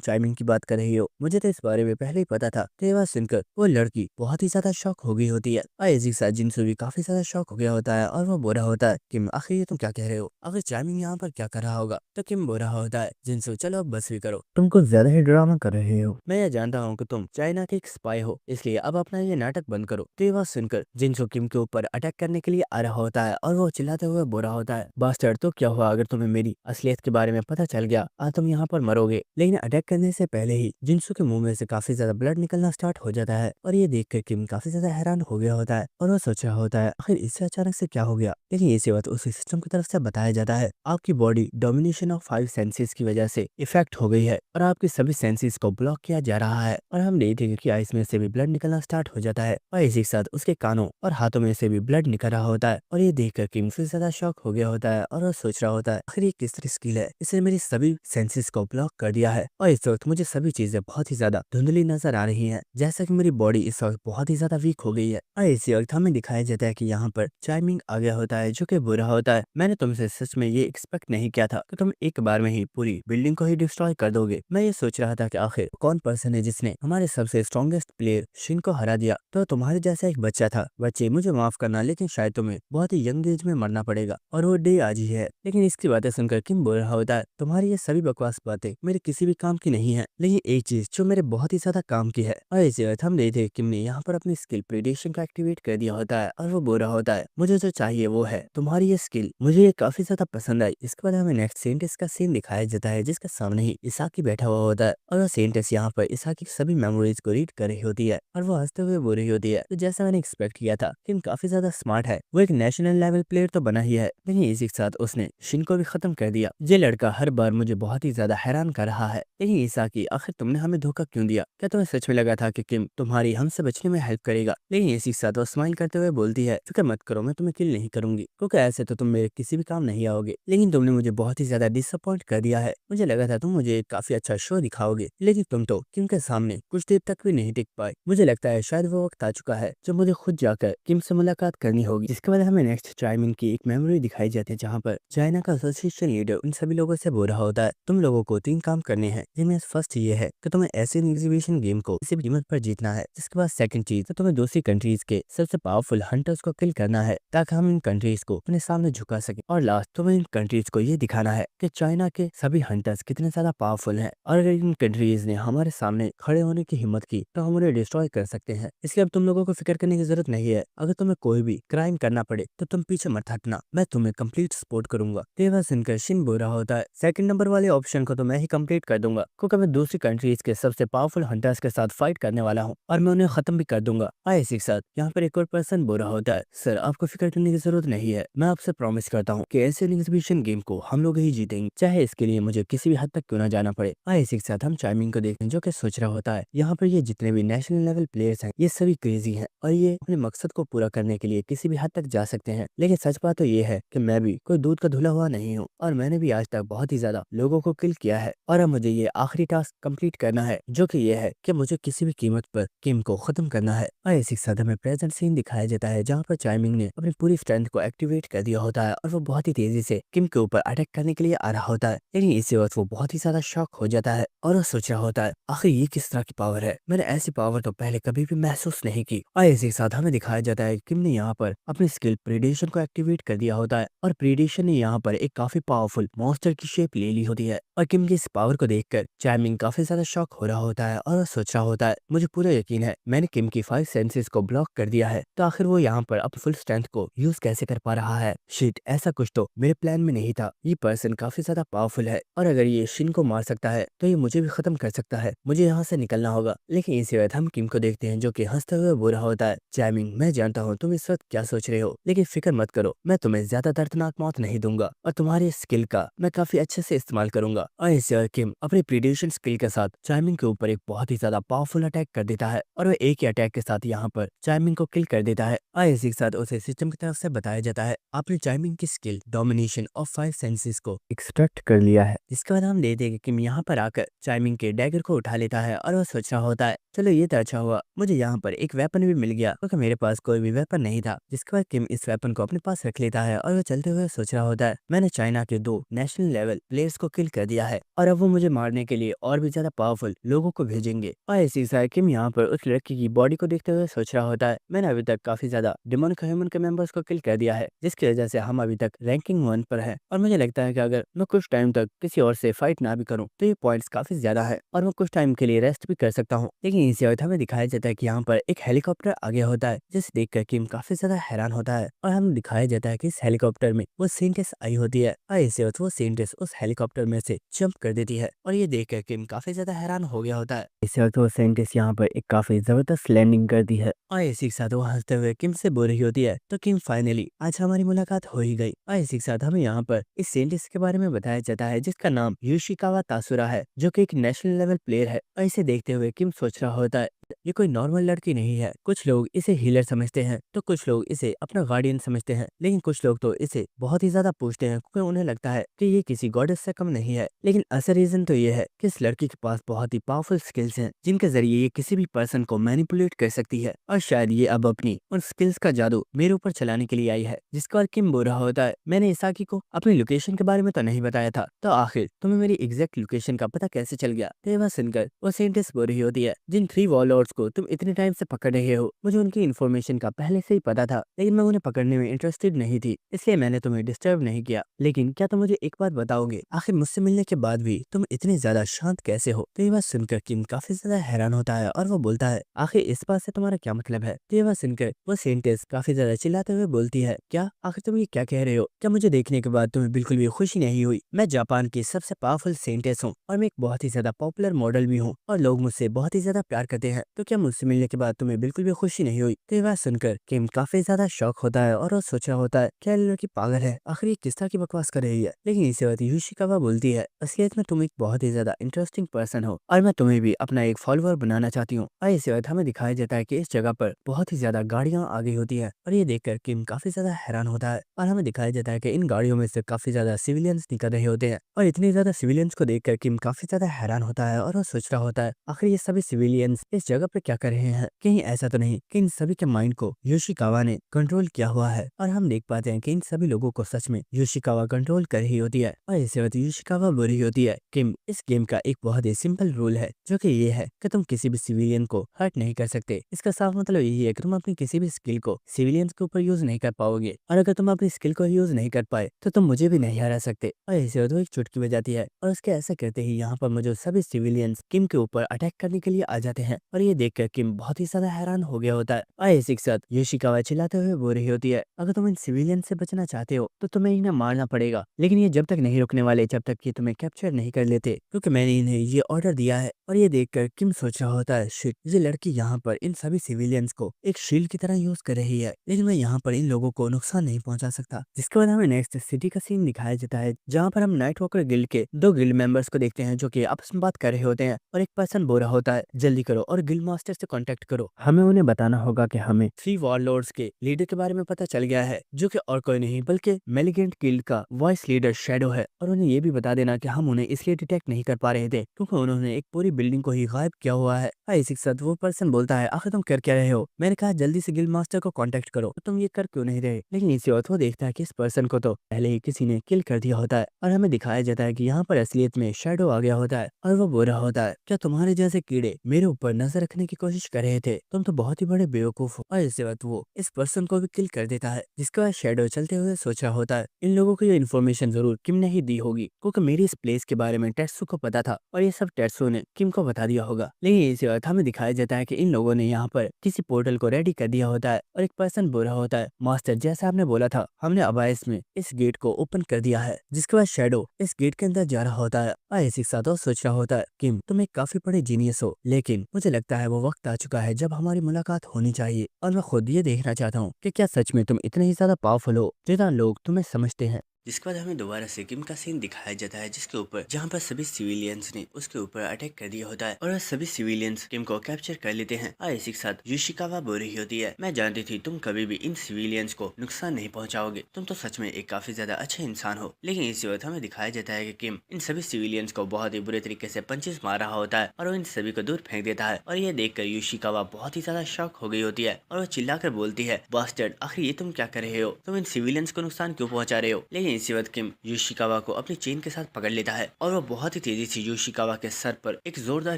चाइमिंग की बात कर रही हो, मुझे तो इस बारे में पहले ही पता था। तो ये बात सुनकर वो लड़की बहुत ही ज्यादा शॉक हो गई होती है और इसी के साथ जिनसू भी काफी ज्यादा शॉक हो गया होता है और वो बोल रहा होता है, किम आखिर ये तुम क्या कह रहे हो, आखिर चाइमिंग यहाँ पर क्या कर रहा होगा। तो किम बोल रहा होता है, जिनसू चलो अब बस भी करो, तुम कुछ ज्यादा ही ड्रामा कर रहे हो। मैं ये जानता हूँ कि तुम चाइना के एक स्पाई हो, इसलिए अब अपना ये नाटक बंद करो। तो ये बात सुनकर जिनसू किम के ऊपर अटैक करने के लिए आ रहा होता है और वो चिल्लाते हुए बोल रहा होता है, बास्टर्ड तो क्या हुआ अगर तुम्हें मेरी असलियत के बारे में पता चल गया, आज तुम यहाँ पर मरोगे। लेकिन अटैक करने से पहले ही जिनसू के मुंह में से काफी ज्यादा ब्लड निकलना स्टार्ट हो जाता है और ये देखकर किम काफी ज्यादा हैरान हो गया होता है और वो सोच रहा होता है आखिर इससे अचानक से क्या हो गया। लेकिन इसी वक्त उसी सिस्टम की तरफ से बताया जाता है, आपकी बॉडी डोमिनेशन ऑफ 5 सेंसेस की वजह से इफेक्ट हो गई है और आपके सभी सेंसेस को ब्लॉक किया जा रहा है। और हम देखते कि आइस में से भी ब्लड निकलना स्टार्ट हो जाता है और इसी के साथ उसके कानों और हाथों में से भी ब्लड निकल रहा होता है और ये देखकर किम से ज्यादा शॉक हो गया होता है और वो सोच रहा होता है आखिर ये किस तरह स्किल है, इसने मेरी सभी सेंसेस को ब्लॉक कर दिया है और इस वक्त मुझे सभी चीजें बहुत ही ज्यादा धुंधली नजर आ रही हैं, जैसा कि मेरी बॉडी इस वक्त बहुत ही ज्यादा वीक हो गई है। और इसी वक्त हमें दिखाया जाता है कि यहाँ पर चाइमिंग आ गया होता है जो कि बुरा होता है, मैंने तुमसे सच में ये एक्सपेक्ट नहीं किया था कि तुम एक बार में ही पूरी बिल्डिंग को ही डिस्ट्रॉय कर दोगे। मैं ये सोच रहा था कि आखिर कौन पर्सन है जिसने हमारे सबसे स्ट्रॉन्गेस्ट प्लेयर शिन को हरा दिया, तो तुम्हारे जैसा एक बच्चा था। बच्चे मुझे माफ करना, लेकिन शायद तुम्हें बहुत ही यंग एज में मरना पड़ेगा और वो डे आज ही है। लेकिन इसकी बातें सुनकर किम बोल रहा होता है, तुम्हारी ये सभी बकवास बातें मेरे किसी भी काम की नहीं है, लेकिन एक चीज जो मेरे बहुत ही ज्यादा काम की है। और इसी वक्त हम देखते किम ने यहाँ पर अपनी स्किल प्रेडिक्शन का एक्टिवेट कर दिया होता है और वो बोल रहा होता है, मुझे जो चाहिए वो है तुम्हारी ये स्किल, मुझे ये काफी ज्यादा पसंद आई। इसके बाद हमें नेक्स्ट सेंटेंस का सीन दिखाया जाता है जिसके सामने ही इसाकी बैठा हुआ होता है और वो सेंटेंस यहाँ पर इसाकी की सभी मेमोरीज को रीड कर रही होती है और वो हंसते हुए बोल रही होती है, तो जैसा मैंने एक्सपेक्ट किया था किम काफी ज्यादा स्मार्ट है, वो एक नेशनल लेवल प्लेयर तो बना ही है, लेकिन इसी के साथ उसने शिन को भी खत्म कर दिया। ये लड़का हर बार मुझे बहुत ही ज्यादा हैरान कर रहा है। लेकिन इसाकी आखिर तुमने हमें धोखा क्यों दिया, क्या तुम्हें सच में लगा था कि किम तुम्हारी हमसे बचने में हेल्प करेगा। लेकिन इसी के साथ वो स्माइल करते हुए बोलती है, फिक्र मत करो मैं तुम्हें किल नहीं करूंगी क्योंकि ऐसे तो तुम मेरे किसी भी काम नहीं आओगे, लेकिन तुमने मुझे बहुत ही ज्यादा डिसअपॉइंट कर दिया है। मुझे लगा था तुम मुझे एक काफी अच्छा शो दिखाओगे, लेकिन तुम तो किम के सामने कुछ देर तक भी नहीं टिक पाए। मुझे लगता है शायद वो वक्त आ चुका है जब मुझे खुद जाकर किम से मुलाकात करनी होगी। जिसके बाद हमें नेक्स्ट चाइमिंग की एक मेमोरी दिखाई जाती है जहाँ पर चाइना का एसोसिएशन लीडर उन सभी लोगों से बोल रहा होता है, तुम लोगों को 3 काम करने हैं, जिनमें फर्स्ट ये है कि तुम्हें एशियन एग्जीबिशन गेम को किसी भी कीमत पर जीतना है। जिसके बाद सेकंड चीज तो तुम्हें दूसरी कंट्रीज के सबसे पावरफुल हंटर्स को किल करना है ताकि हम इन कंट्रीज को अपने सामने झुका सके। और लास्ट तुम्हें इन कंट्रीज को ये दिखाना है कि चाइना के सभी हंटर्स कितने ज्यादा पावरफुल हैं और अगर इन कंट्रीज ने हमारे सामने खड़े होने की हिम्मत की तो हम उन्हें डिस्ट्रॉय कर सकते हैं। इसलिए अब तुम लोगों को फिक्र करने की जरूरत नहीं है, अगर तुम्हें कोई भी क्राइम करना पड़े तो तुम पीछे मत हटना, मैं तुम्हें कंप्लीट सपोर्ट करूंगा। तेवा सुनकर शिन बोल रहा होता है, सेकंड नंबर वाले ऑप्शन को तो मैं ही कंप्लीट कर दूंगा क्योंकि मैं दूसरी कंट्रीज के सबसे पावरफुल हंटर्स के साथ फाइट करने वाला हूँ और मैं उन्हें खत्म भी कर दूंगा। इसी के साथ यहाँ पर एक और पर्सन बोल रहा होता है, सर आपको फिक्र करने की जरूरत नहीं है, मैं आपसे प्रॉमिस करता हूँ कि एशियन एग्जीबिशन गेम को हम लोग ही जीतेंगे, चाहे इसके लिए मुझे किसी भी हद तक क्यों ना जाना पड़े। इसी के साथ हम चाइमिंग को देखते हैं जो कि सोच रहा होता है, यहाँ पर ये जितने भी नेशनल लेवल प्लेयर्स हैं ये सभी क्रेजी हैं और ये अपने मकसद को पूरा करने के लिए किसी भी हद तक जा सकते हैं। लेकिन सच बात तो ये है कि मैं भी कोई दूध का धुला हुआ नहीं हूँ और मैंने भी आज तक बहुत ही ज्यादा लोगों को किल किया है और अब मुझे ये आखिरी टास्क कंप्लीट करना है जो कि ये है कि मुझे किसी भी कीमत पर किम को खत्म करना है। और इसी के साथ हमें प्रेजेंट सीन दिखाया जाता है जहाँ पर चाइमिंग ने अपनी पूरी स्ट्रेंथ को एक्टिवेट कर दिया होता है और वो बहुत ही तेजी से किम के ऊपर अटैक करने के लिए आ रहा होता है। लेकिन इसी वक्त वो बहुत ही ज्यादा शॉक हो जाता है और वो सोच रहा होता है आखिर ये किस तरह की पावर है, मैंने ऐसी पावर तो पहले कभी भी महसूस नहीं की। और इसी के साथ हमें दिखाया जाता है किम ने यहाँ पर अपनी स्किल प्रीडेशन को एक्टिवेट कर दिया होता है और प्रीडेशन ने यहाँ पर एक काफी पावरफुल मॉन्स्टर की शेप ले ली होती है और किम की इस पावर को देखकर चाइमिंग काफी ज्यादा शॉक हो रहा होता है और वो सोच रहा होता है, मुझे पूरा यकीन है मैंने किम की 5 सेंसेस को ब्लॉक कर दिया है, तो आखिर वो यहाँ पर अपनी फुल स्ट्रेंथ को यूज कैसे कर पा रहा है। शिट, ऐसा कुछ तो मेरे प्लान में नहीं था। ये पर्सन काफी ज्यादा पावरफुल है और अगर ये शिन को मार सकता है तो ये मुझे भी खत्म कर सकता है। मुझे यहाँ से निकलना होगा। लेकिन इसी वक्त हम किम को देखते हैं जो कि हंसते हुए बोल रहा होता है, चाइमिंग मैं जानता हूँ तुम इस वक्त क्या सोच रहे हो, लेकिन फिक्र मत करो, मैं तुम्हें ज्यादा दर्दनाक मौत नहीं दूंगा और तुम्हारी स्किल का मैं काफी अच्छे से इस्तेमाल करूंगा। और इसी वक्त किम अपनी प्रिडिक्शन स्किल के साथ चाइमिंग के ऊपर एक बहुत ही ज्यादा पावरफुल अटैक कर देता है और वो एक ही अटैक के साथ यहाँ पर चाइमिंग को किल कर देता है। और इसी के साथ उसे सिस्टम की तरफ से बताया जाता है, आपने चाइमिंग की स्किल डोमिनेशन ऑफ 5 सेंसेस को एक्सट्रैक्ट कर लिया है। इसके बाद हम देखते हैं कि किम यहाँ पर आकर चाइमिंग के डैगर को उठा लेता है और वो सोच रहा होता है, चलो ये तो अच्छा हुआ, मुझे यहाँ पर एक वेपन भी मिल गया क्योंकि मेरे पास कोई भी वेपन नहीं था। जिसके बाद किम इस वेपन को अपने पास रख लेता है और वो चलते हुए सोच रहा होता है, मैंने चाइना के 2 नेशनल लेवल प्लेयर्स को किल कर दिया है और अब वो मुझे मारने के लिए और भी ज्यादा पावरफुल लोगों को भेजेंगे। और इसी से किम यहाँ पर उस लड़की की बॉडी को देखते हुए सोच रहा होता है, मैंने अभी तक काफी ज्यादा डिमोनिक ह्यूमन के मेंबर्स को किल कर दिया है, जिसकी वजह से हम अभी तक रैंकिंग 1 पर है और मुझे लगता है कि अगर मैं कुछ टाइम तक किसी और से फाइट ना भी करूं तो ये पॉइंट्स काफी ज्यादा है और मैं कुछ टाइम के लिए रेस्ट भी कर सकता हूं। लेकिन इसी वक्त हमें दिखाया जाता है कि यहाँ पर एक हेलीकॉप्टर आ गया होता है, जिसे देखकर किम काफी ज्यादा हैरान होता है और हमें दिखाया जाता है कि इस हेलीकॉप्टर में वो साइंटिस्ट आई होती है और इसी वक्त वो साइंटिस्ट उस हेलीकॉप्टर में से जंप कर देती है और ये देखकर किम काफी ज्यादा हैरान हो गया होता है। इसी वक्त वो साइंटिस्ट यहाँ पर एक काफी जबरदस्त लैंडिंग करती है और इसी के साथ वो हंसते हुए किम से बोल रही होती है, तो किम फाइनली आज हमारी मुलाकात हो ही गई। और इसी के साथ हमें यहाँ पर इस साइंटिस्ट के बारे में बताया जाता है जिसका नाम योशिकावा तासुरा है, जो कि एक नेशनल लेवल प्लेयर है। और इसे देखते हुए किम सोच रहा होता है, ये कोई नॉर्मल लड़की नहीं है। कुछ लोग इसे हीलर समझते हैं तो कुछ लोग इसे अपना गार्डियन समझते हैं, लेकिन कुछ लोग तो इसे बहुत ही ज्यादा पूछते हैं क्योंकि उन्हें लगता है कि ये किसी गॉडेस से कम नहीं है। लेकिन असल रीजन तो ये है कि इस लड़की के पास बहुत ही पावरफुल स्किल्स हैं जिनके जरिए ये किसी भी पर्सन को मैनिपुलेट कर सकती है और शायद ये अब अपनी उन स्किल्स का जादू मेरे ऊपर चलाने के लिए आई है। जिसके बाद किम बोल रहा होता है, मैंने इसाकी को अपनी लोकेशन के बारे में तो नहीं बताया था, तो आखिर तुम्हें मेरी एग्जैक्ट लोकेशन का पता कैसे चल गया। तो ये बात सुनकर वो साइंटिस्ट बोल रही होती है, जिन 3 वॉरलॉर्ड्स को तुम इतने टाइम से पकड़ रहे हो, मुझे उनकी इन्फॉर्मेशन का पहले से ही पता था, लेकिन मैं उन्हें पकड़ने में इंटरेस्टेड नहीं थी, इसलिए मैंने तुम्हें डिस्टर्ब नहीं किया। लेकिन क्या तुम मुझे एक बात बताओगे, आखिर मुझसे मिलने के बाद भी तुम इतने ज्यादा शांत कैसे हो। तो ये बात सुनकर किम काफी ज्यादा हैरान होता है और वो बोलता है, आखिर इस बात से तुम्हारा क्या मतलब है। तो ये बात सुनकर वो साइंटिस्ट काफी ज्यादा चिल्लाते हुए बोलती है, क्या आखिर तुम ये क्या कह रहे हो, क्या मुझे देखने के बाद तुम्हें बिल्कुल भी खुशी नहीं हुई। मैं जापान की सबसे पावरफुल साइंटिस्ट हूँ और मैं एक बहुत ही ज्यादा पॉपुलर मॉडल भी हूँ और लोग मुझसे बहुत ही ज्यादा प्यार करते हैं, तो क्या मुझसे मिलने के बाद तुम्हें बिल्कुल भी खुशी नहीं हुई। तो ये बात सुनकर किम काफी ज्यादा शॉक होता है और वो सोच रहा होता है, क्या ये लड़की पागल है, आखिर ये किस तरह की बकवास कर रही है। लेकिन इसी वक्त योशिकावा बोलती है, असलियत में तुम एक बहुत ही ज्यादा इंटरेस्टिंग पर्सन हो और मैं तुम्हें भी अपना एक फॉलोअर बनाना चाहती हूँ। और इसी वक्त हमें दिखाया जाता है कि इस जगह पर बहुत ही ज्यादा गाड़ियां आ गई होती है और ये देखकर किम काफी ज्यादा हैरान होता है और हमें दिखाया जाता है कि इन गाड़ियों में से काफी ज्यादा सिविलियंस निकल रहे होते हैं और इतने ज्यादा सिविलियंस को देखकर किम काफी ज्यादा हैरान होता है और वो सोच रहा होता है, आखिर ये सभी सिविलियंस इस जगह पे क्या कर रहे हैं। कहीं ऐसा तो नहीं कि इन सभी के माइंड को योशिकावा ने कंट्रोल किया हुआ है। और हम देख पाते हैं कि इन सभी लोगों को सच में योशिकावा कंट्रोल कर रही होती है। और इसी वक्त योशिकावा बोल रही होती है, किम इस गेम का एक बहुत ही सिंपल रूल है, जो कि ये है कि तुम किसी भी सिविलियन को हर्ट नहीं कर सकते। इसका साफ मतलब यही है कि तुम अपनी किसी भी स्किल को सिविलियंस के ऊपर यूज नहीं कर पाओगे और अगर तुम अपनी स्किल को यूज नहीं कर पाए तो तुम मुझे भी नहीं हरा सकते। और इसी वक्त वो एक चुटकी बजाती है और उसके ऐसा करते ही यहाँ पर मौजूद सभी सिविलियंस किम के ऊपर अटैक करने के लिए आ जाते हैं और ये देखकर किम बहुत ही ज्यादा हैरान हो गया होता है। और इसी के साथ योशिकावा चिल्लाते हुए बोल रही होती है, अगर तुम इन सिविलियन से बचना चाहते हो तो तुम्हें इन्हें मारना पड़ेगा, लेकिन ये जब तक नहीं रुकने वाले जब तक कि तुम्हें कैप्चर नहीं कर लेते, क्योंकि मैंने इन्हें ये ऑर्डर दिया है। और ये देखकर किम सोच रहा होता है, शिट, ये लड़की यहाँ पर इन सभी सिविलियंस को एक शील्ड की तरह यूज कर रही है, लेकिन मैं यहाँ पर इन लोगों को नुकसान नहीं पहुंचा सकता। जिसके बाद हमें नेक्स्ट सिटी का सीन दिखाया जाता है, जहाँ पर हम नाइट वॉकर गिल्ड के 2 गिल्ड मेंबर्स को देखते हैं जो कि आपस में बात कर रहे होते हैं और एक पर्सन बोल रहा होता है, जल्दी करो और गिल्ड मास्टर से कांटेक्ट करो, हमें उन्हें बताना होगा कि हमें 3 वॉरलॉर्ड्स के लीडर के बारे में पता चल गया है, जो कि और कोई नहीं बल्कि मेलिगेंट गिल्ड का वॉइस लीडर शैडो है। और उन्हें ये भी बता देना कि हम उन्हें इसलिए डिटेक्ट नहीं कर पा रहे थे क्योंकि उन्होंने एक पूरी बिल्डिंग को ही गायब किया हुआ है। इसी के साथ वो पर्सन बोलता है, आखिर तुम कर क्या रहे हो, मैंने कहा जल्दी से गिल्ड मास्टर को कांटेक्ट करो, तो तुम ये कर क्यों नहीं रहे। लेकिन इसी वक्त वो देखता है कि इस पर्सन को तो पहले ही किसी ने किल कर दिया होता है और हमें दिखाया जाता है कि यहाँ पर असलियत में शैडो आ गया होता है और वो बोल रहा होता है, क्या तुम्हारे जैसे कीड़े मेरे ऊपर नजर रखने बचाने की कोशिश कर रहे थे, तुम तो बहुत ही बड़े बेवकूफ हो। और इसी वक्त वो इस पर्सन को भी किल कर देता है, जिसके बाद शैडो चलते हुए सोच रहा होता है इन लोगों को ये इन्फॉर्मेशन जरूर किम ने ही दी होगी, क्योंकि मेरी इस प्लेस के बारे में टेट्सू को पता था और ये सब टेट्सू ने किम को बता दिया होगा। लेकिन इसी वक्त हमें दिखाया जाता है कि इन लोगों ने यहाँ पर किसी पोर्टल को रेडी कर दिया होता है और एक पर्सन बोल रहा होता है, मास्टर जैसा आपने बोला था हमने अबाइस में इस गेट को ओपन कर दिया है। जिसके बाद शैडो इस गेट के अंदर जा रहा होता है और इसी के साथ वो सोच रहा होता है, किम तुम एक काफी बड़े जीनियस हो, लेकिन मुझे लगता है वो वक्त आ चुका है जब हमारी मुलाकात होनी चाहिए और मैं खुद ये देखना चाहता हूँ कि क्या सच में तुम इतने ही ज्यादा पावरफुल हो जितना लोग तुम्हें समझते हैं। जिसके बाद हमें दोबारा से किम का सीन दिखाया जाता है, जिसके ऊपर जहाँ पर सभी सिविलियंस ने उसके ऊपर अटैक कर दिया होता है और सभी सिविलियंस किम को कैप्चर कर लेते हैं। और इसी के साथ युशिकावा बोल रही होती है, मैं जानती थी तुम कभी भी इन सिविलियंस को नुकसान नहीं पहुंचाओगे, तुम तो सच में एक काफी ज्यादा अच्छे इंसान हो। लेकिन इसी वक्त हमें दिखाया जाता है कि किम इन सभी सिविलियंस को बहुत ही बुरे तरीके से पंचेस मार रहा होता है और वो इन सभी को दूर फेंक देता है। और ये देखकर युशिकावा बहुत ही ज्यादा शॉक हो गई होती है और वो चिल्लाकर बोलती है, बास्टर्ड आखिर ये तुम क्या कर रहे हो, तुम इन सिविलियंस को नुकसान क्यों पहुंचा रहे हो। लेकिन इसी वक्त किम युशिकावा को अपनी चेन के साथ पकड़ लेता है और वो बहुत ही तेजी से युशिकावा के सर पर एक जोरदार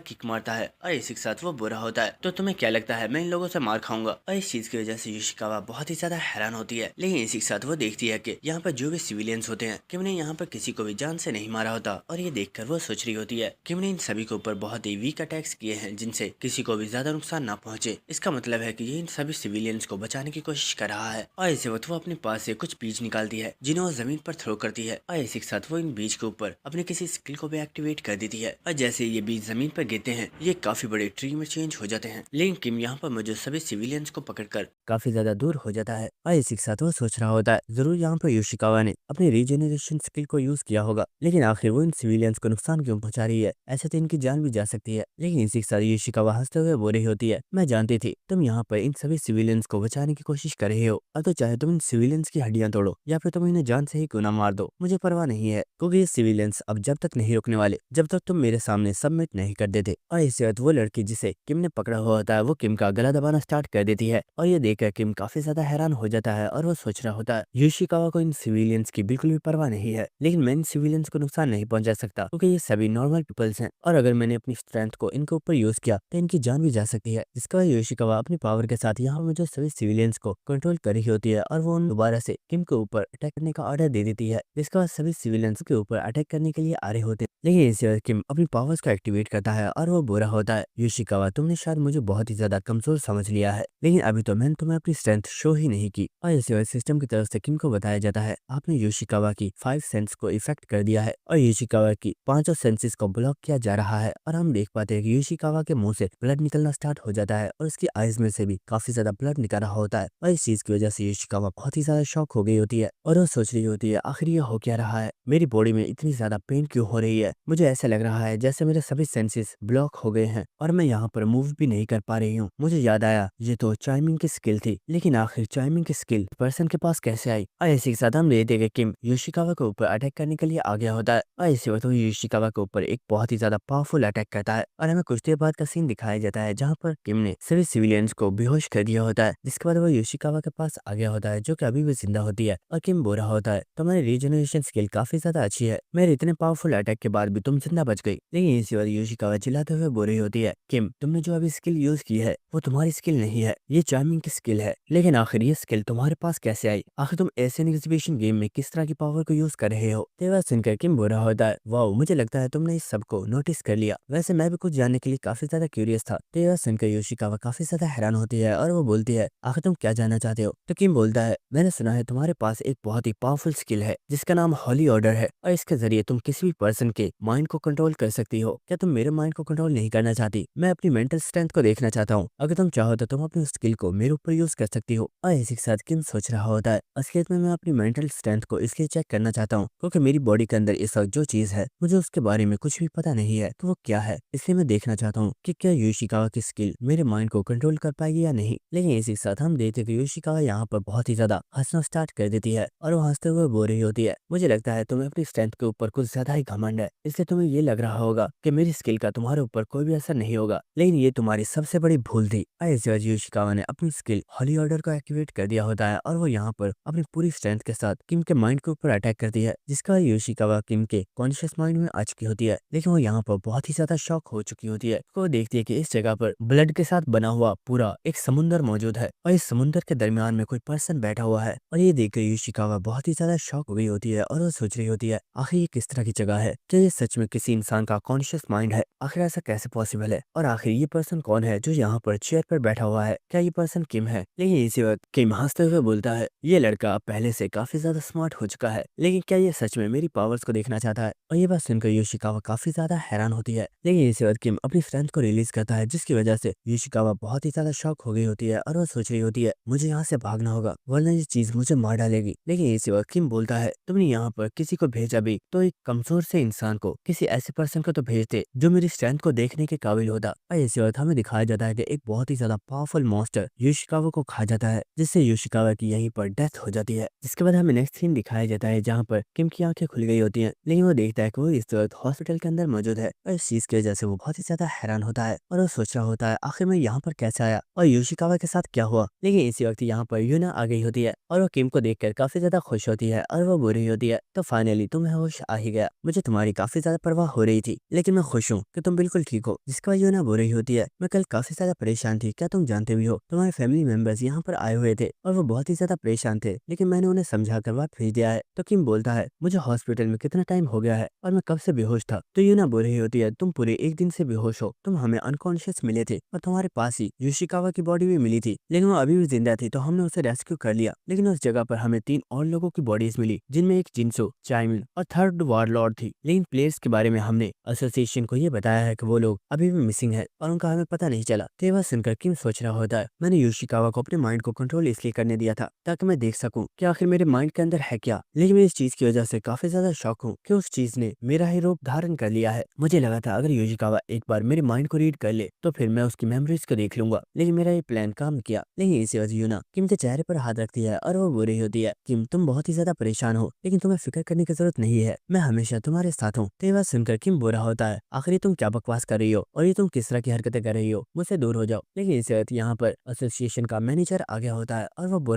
किक मारता है और इसी के साथ वो बुरा होता है। तो तुम्हें क्या लगता है मैं इन लोगों से मार खाऊंगा। और इस चीज की वजह से युशिकावा बहुत ही ज्यादा हैरान होती है। लेकिन इसी के साथ वो देखती है कि यहाँ पर जो भी सिविलियंस होते हैं किम ने यहाँ पर किसी को भी जान से नहीं मारा होता और ये देखकर वो सोच रही होती है किम ने इन सभी के ऊपर बहुत ही वीक अटैक्स किए हैं जिनसे किसी को भी ज्यादा नुकसान ना पहुंचे। इसका मतलब है कि ये इन सभी सिविलियंस को बचाने की कोशिश कर रहा है। और इसी वक्त वो अपने पास से कुछ बीज निकालती है जिन्हें वो जमीन पर थ्रो करती है और इसी के साथ वो इन बीज के ऊपर अपने किसी स्किल को भी एक्टिवेट कर देती है और जैसे ये बीज जमीन पर गिरते हैं ये काफी बड़े ट्री में चेंज हो जाते हैं। लेकिन किम यहाँ पर मौजूद सभी सिविलियंस को पकड़कर काफी ज्यादा दूर हो जाता है और इसी के साथ वो सोच रहा होता है जरूर यहाँ पर युशिकावा ने अपनी रीजनरेशन स्किल को यूज किया होगा, लेकिन आखिर वो इन सिविलियंस को नुकसान क्यों पहुंचा रही है, ऐसे तो इनकी जान भी जा सकती है। लेकिन इसी के साथ युशिकावा हंसते हुए बोल रही होती है, मैं जानती थी तुम यहाँ पर इन सभी सिविलियंस को बचाने की कोशिश कर रहे हो और तो चाहे तुम इन सिविलियंस की हड्डियां तोड़ो या फिर तुम इन्हें जान से ही क्यों ना मार दो, मुझे परवाह नहीं है, क्योंकि ये सिविलियंस अब जब तक नहीं रुकने वाले जब तक तुम मेरे सामने सबमिट नहीं कर देते। और इसी वक्त वो लड़की जिसे किम ने पकड़ा हुआ होता है वो किम का गला दबाना स्टार्ट कर देती है और ये देखकर किम काफी ज्यादा हैरान हो जाता है और वो सोच रहा होता है युशिकावा को इन सिविलियंस की बिल्कुल भी परवाह नहीं है, लेकिन मैं इन सिविलियंस को नुकसान नहीं पहुंचा सकता क्योंकि ये सभी नॉर्मल पीपल्स हैं और अगर मैंने अपनी स्ट्रेंथ को इनके ऊपर यूज किया तो इनकी जान भी जा सकती है। जिसका वजह युशिकावा अपनी पावर के साथ यहाँ में जो सभी सिविलियंस को कंट्रोल कर रही होती है और वो दोबारा से किम के ऊपर अटैक करने का ऑर्डर दे देती है, जिसके बाद सभी सिविलियंस के ऊपर अटैक करने के लिए आ रहे होते हैं। लेकिन इसी वक्त किम अपनी पावर्स को एक्टिवेट करता है और वो बोल रहा होता है, युशिकावा तुमने शायद मुझे बहुत ही ज्यादा कमजोर समझ लिया है, लेकिन अभी तो मैंने तुम्हें अपनी स्ट्रेंथ शो ही नहीं की। और इसी वक्त सिस्टम की तरफ से किम को बताया जाता है आपने युशिकावा की 5 सेंस को इफेक्ट कर दिया है और युशिकावा की 5 सेंसेस को ब्लॉक किया जा रहा है। और हम देख पाते हैं कि युशिकावा के मुंह से ब्लड निकलना स्टार्ट हो जाता है और उसकी आईज में से भी काफी ज्यादा ब्लड निकल रहा होता है और इस चीज की वजह से युशिकावा बहुत ही ज्यादा शॉक हो गई होती है और वो सोच रही होती है आखिर ये हो क्या रहा है, मेरी बॉडी में इतनी ज्यादा पेन क्यों हो रही है, मुझे ऐसा लग रहा है जैसे मेरे सभी सेंसेस ब्लॉक हो गए हैं और मैं यहाँ पर मूव भी नहीं कर पा रही हूँ। मुझे याद आया ये तो चाइमिंग की स्किल थी, लेकिन आखिर चाइमिंग की स्किल पर्सन के पास कैसे आई। और इसी के साथ हम देखते हैं कि किम युशिकावा के ऊपर अटैक करने के लिए आ गया होता है और इसी वक्त वो युशिकावा के ऊपर एक बहुत ही ज्यादा पावरफुल अटैक करता है और हमें कुछ देर बाद का सीन दिखाया जाता है जहाँ पर किम ने सभी सिविलियंस को बेहोश कर दिया होता है। जिसके बाद वो युशिकावा के पास आ गया होता है जो कि अभी भी जिंदा होती है और किम बोल रहा होता है तुम्हारी रीजनरेशन स्किल काफी ज्यादा अच्छी है, मेरे इतने पावरफुल अटैक के बाद भी तुम जिंदा बच गई। लेकिन इसी बार युशिकावा चिल्लाते हुए बोल रही होती है किम तुमने जो अभी स्किल यूज की है वो तुम्हारी स्किल नहीं है, ये चार्मिंग की स्किल है, लेकिन आखिर ये स्किल तुम्हारे पास कैसे आई, आखिर तुम एशियन एग्जीबिशन गेम में किस तरह की पावर को यूज कर रहे हो। तेरा सुनकर किम बोल रहा होता है वाओ मुझे लगता है तुमने इस सब को नोटिस कर लिया, वैसे मैं भी कुछ जानने के लिए काफी ज्यादा क्यूरियस था। तेरा सुनकर युशिकावा काफी ज्यादा हैरान होती है और वो बोलती है आखिर तुम क्या जानना चाहते हो। तो किम बोलता है मैंने सुना है तुम्हारे पास एक बहुत ही पावरफुल स्किल है जिसका नाम हॉली ऑर्डर है और इसके जरिए तुम किसी भी पर्सन के माइंड को कंट्रोल कर सकती हो। क्या तुम मेरे माइंड को कंट्रोल नहीं करना चाहती, मैं अपनी मेंटल स्ट्रेंथ को देखना चाहता हूँ, अगर तुम चाहो तो तुम अपनी स्किल को मेरे ऊपर यूज कर सकती हो। और इसी के साथ किम सोच रहा होता है असलियत में मैं अपनी मेंटल स्ट्रेंथ को इसलिए चेक करना चाहता हूँ क्योंकि मेरी बॉडी के अंदर इस वक्त जो चीज है मुझे उसके बारे में कुछ भी पता नहीं है तो वो क्या है, इसलिए मैं देखना चाहता हूँ कि क्या युशिकावा की स्किल मेरे माइंड को कंट्रोल कर पाएगी या नहीं। लेकिन इसी के साथ हम देखते कि युशिकावा यहाँ पर बहुत ही ज्यादा हंसना स्टार्ट कर देती है और वो हंसते हुए बोल रही होती है, मुझे लगता है तुम्हें अपनी स्ट्रेंथ के ऊपर कुछ ज्यादा ही घमंड है, इसलिए तुम्हें ये लग रहा होगा कि मेरी स्किल का तुम्हारे ऊपर कोई भी असर नहीं होगा, लेकिन ये तुम्हारी सबसे बड़ी भूल थी। इस वजह योशिकावा ने अपनी स्किल होली ऑर्डर को एक्टिवेट कर दिया होता है और वो यहाँ पर अपनी पूरी स्ट्रेंथ के साथ किम के माइंड के ऊपर अटैक करती है, जिसका योशिकावा किम के कॉन्शियस माइंड में आ चुकी होती है। लेकिन वो यहाँ पर बहुत ही ज्यादा शॉक हो चुकी होती है। वो देखती है कि इस जगह पर ब्लड के साथ बना हुआ पूरा एक समुंदर मौजूद है और इस समुंदर के दरमियान में कोई पर्सन बैठा हुआ है, और ये देखकर योशिकावा बहुत ही ज्यादा शॉक हो गई होती है और वो सोच रही होती है आखिर ये किस तरह की जगह है, क्या ये सच में किसी इंसान का कॉन्शियस माइंड है, आखिर ऐसा कैसे पॉसिबल है, और आखिर ये पर्सन कौन है जो यहाँ पर चेयर पर बैठा हुआ है, क्या ये पर्सन किम है। लेकिन इसी वक्त किम हंसते हुए बोलता है, ये लड़का पहले से काफी ज्यादा स्मार्ट हो चुका है, लेकिन क्या ये सच में मेरी पावर्स को देखना चाहता है। और ये बात सुनकर योशिकावा काफी ज्यादा हैरान होती है। लेकिन इसी वक्त किम अपनी स्ट्रेंथ को रिलीज करता है, जिसकी वजह से योशिकावा बहुत ही ज्यादा शॉक हो गई होती है और वो सोच रही होती है मुझे यहाँ से भागना होगा वरना ये चीज मुझे मार डालेगी। लेकिन इसी वक्त किम बोलता है, तुमने यहाँ पर किसी को भेजा भी तो एक कमजोर से इंसान को, किसी ऐसे पर्सन को तो भेजते जो मेरी स्ट्रेंथ को देखने के काबिल होता। और इसी वक्त हमें दिखाया जाता है कि एक बहुत ही ज्यादा पावरफुल मॉन्स्टर योशिकावा को खा जाता है, जिससे योशिकावा की यहीं पर डेथ हो जाती है। जिसके बाद हमें नेक्स्ट सीन दिखाया जाता है जहाँ पर किम की आंखें खुल गई होती हैं, लेकिन वो देखता है कि वो इस वक्त हॉस्पिटल के अंदर मौजूद है और इस चीज की वजह से वो बहुत ही ज्यादा हैरान होता है और वो सोच रहा होता है आखिर मैं यहाँ पर कैसे आया और योशिकावा के साथ क्या हुआ। लेकिन इसी वक्त यहाँ पर यूना आ गई होती है और वो किम को देखकर काफी ज्यादा खुश होती है और वो बोल रही होती है, तो फाइनली तुम्हें होश आ ही गया, मुझे तुम्हारी काफी ज्यादा परवाह हो रही थी लेकिन मैं खुश हूँ कि तुम बिल्कुल ठीक हो। जिसके बाद यूना बोल रही होती है, मैं कल काफी ज्यादा परेशान थी, क्या तुम जानते भी हो तुम्हारे फैमिली मेंबर्स यहाँ पर आए हुए थे और वो बहुत ही ज्यादा परेशान थे, लेकिन मैंने उन्हें समझा कर बात भेज दिया है। तो किम बोलता है, मुझे हॉस्पिटल में कितना टाइम हो गया है और मैं कब से बेहोश था। तो यूना बोल रही होती है, तुम पूरे एक दिन से बेहोश हो, तुम हमें अनकॉन्शियस मिले थे और तुम्हारे पास ही योशिकावा की बॉडी भी मिली थी, लेकिन वो अभी भी जिंदा थी तो हमने उसे रेस्क्यू कर लिया। लेकिन उस जगह पर हमें 3 और लोगों की बॉडीज मिली, जिनमें एक जिनसो, चाइमिन और थर्ड वारलॉर्ड थी। लेकिन प्लेयर्स के बारे में हमने एसोसिएशन को ये बताया है कि वो लोग अभी भी मिसिंग है और उनका हमें पता नहीं चला। तो ये बात सुनकर किम सोच रहा होता है, मैंने योशिकावा को अपने माइंड को कंट्रोल इसलिए करने दिया था ताकि मैं देख सकूं कि आखिर मेरे माइंड के अंदर है क्या। लेकिन मैं इस चीज की वजह से काफी ज्यादा शॉक हूँ कि उस चीज ने मेरा ही रूप धारण कर लिया है। मुझे लगा था अगर योशिकावा एक बार मेरे माइंड को रीड कर ले तो फिर मैं उसकी मेमोरीज को देख लूंगा, लेकिन मेरा ये प्लान काम किया। लेकिन इसी वजह यूना किम के चेहरे पर हाथ रखती है और वो बोल रही होती है, किम तुम बहुत ही ज्यादा परेशान हो लेकिन तुम्हें फिक्र करने की जरूरत नहीं है, मैं हमेशा तुम्हारे साथ हूँ। तो ये बात सुनकर किम बोल रहा होता है, आखिर तुम क्या बकवास कर रही हो और ये तुम किस तरह की हरकतें कर रही हो, मुझसे दूर हो जाओ। लेकिन इसी वक्त यहाँ पर एसोसिएशन का मैनेजर आ गया होता है और वो बोल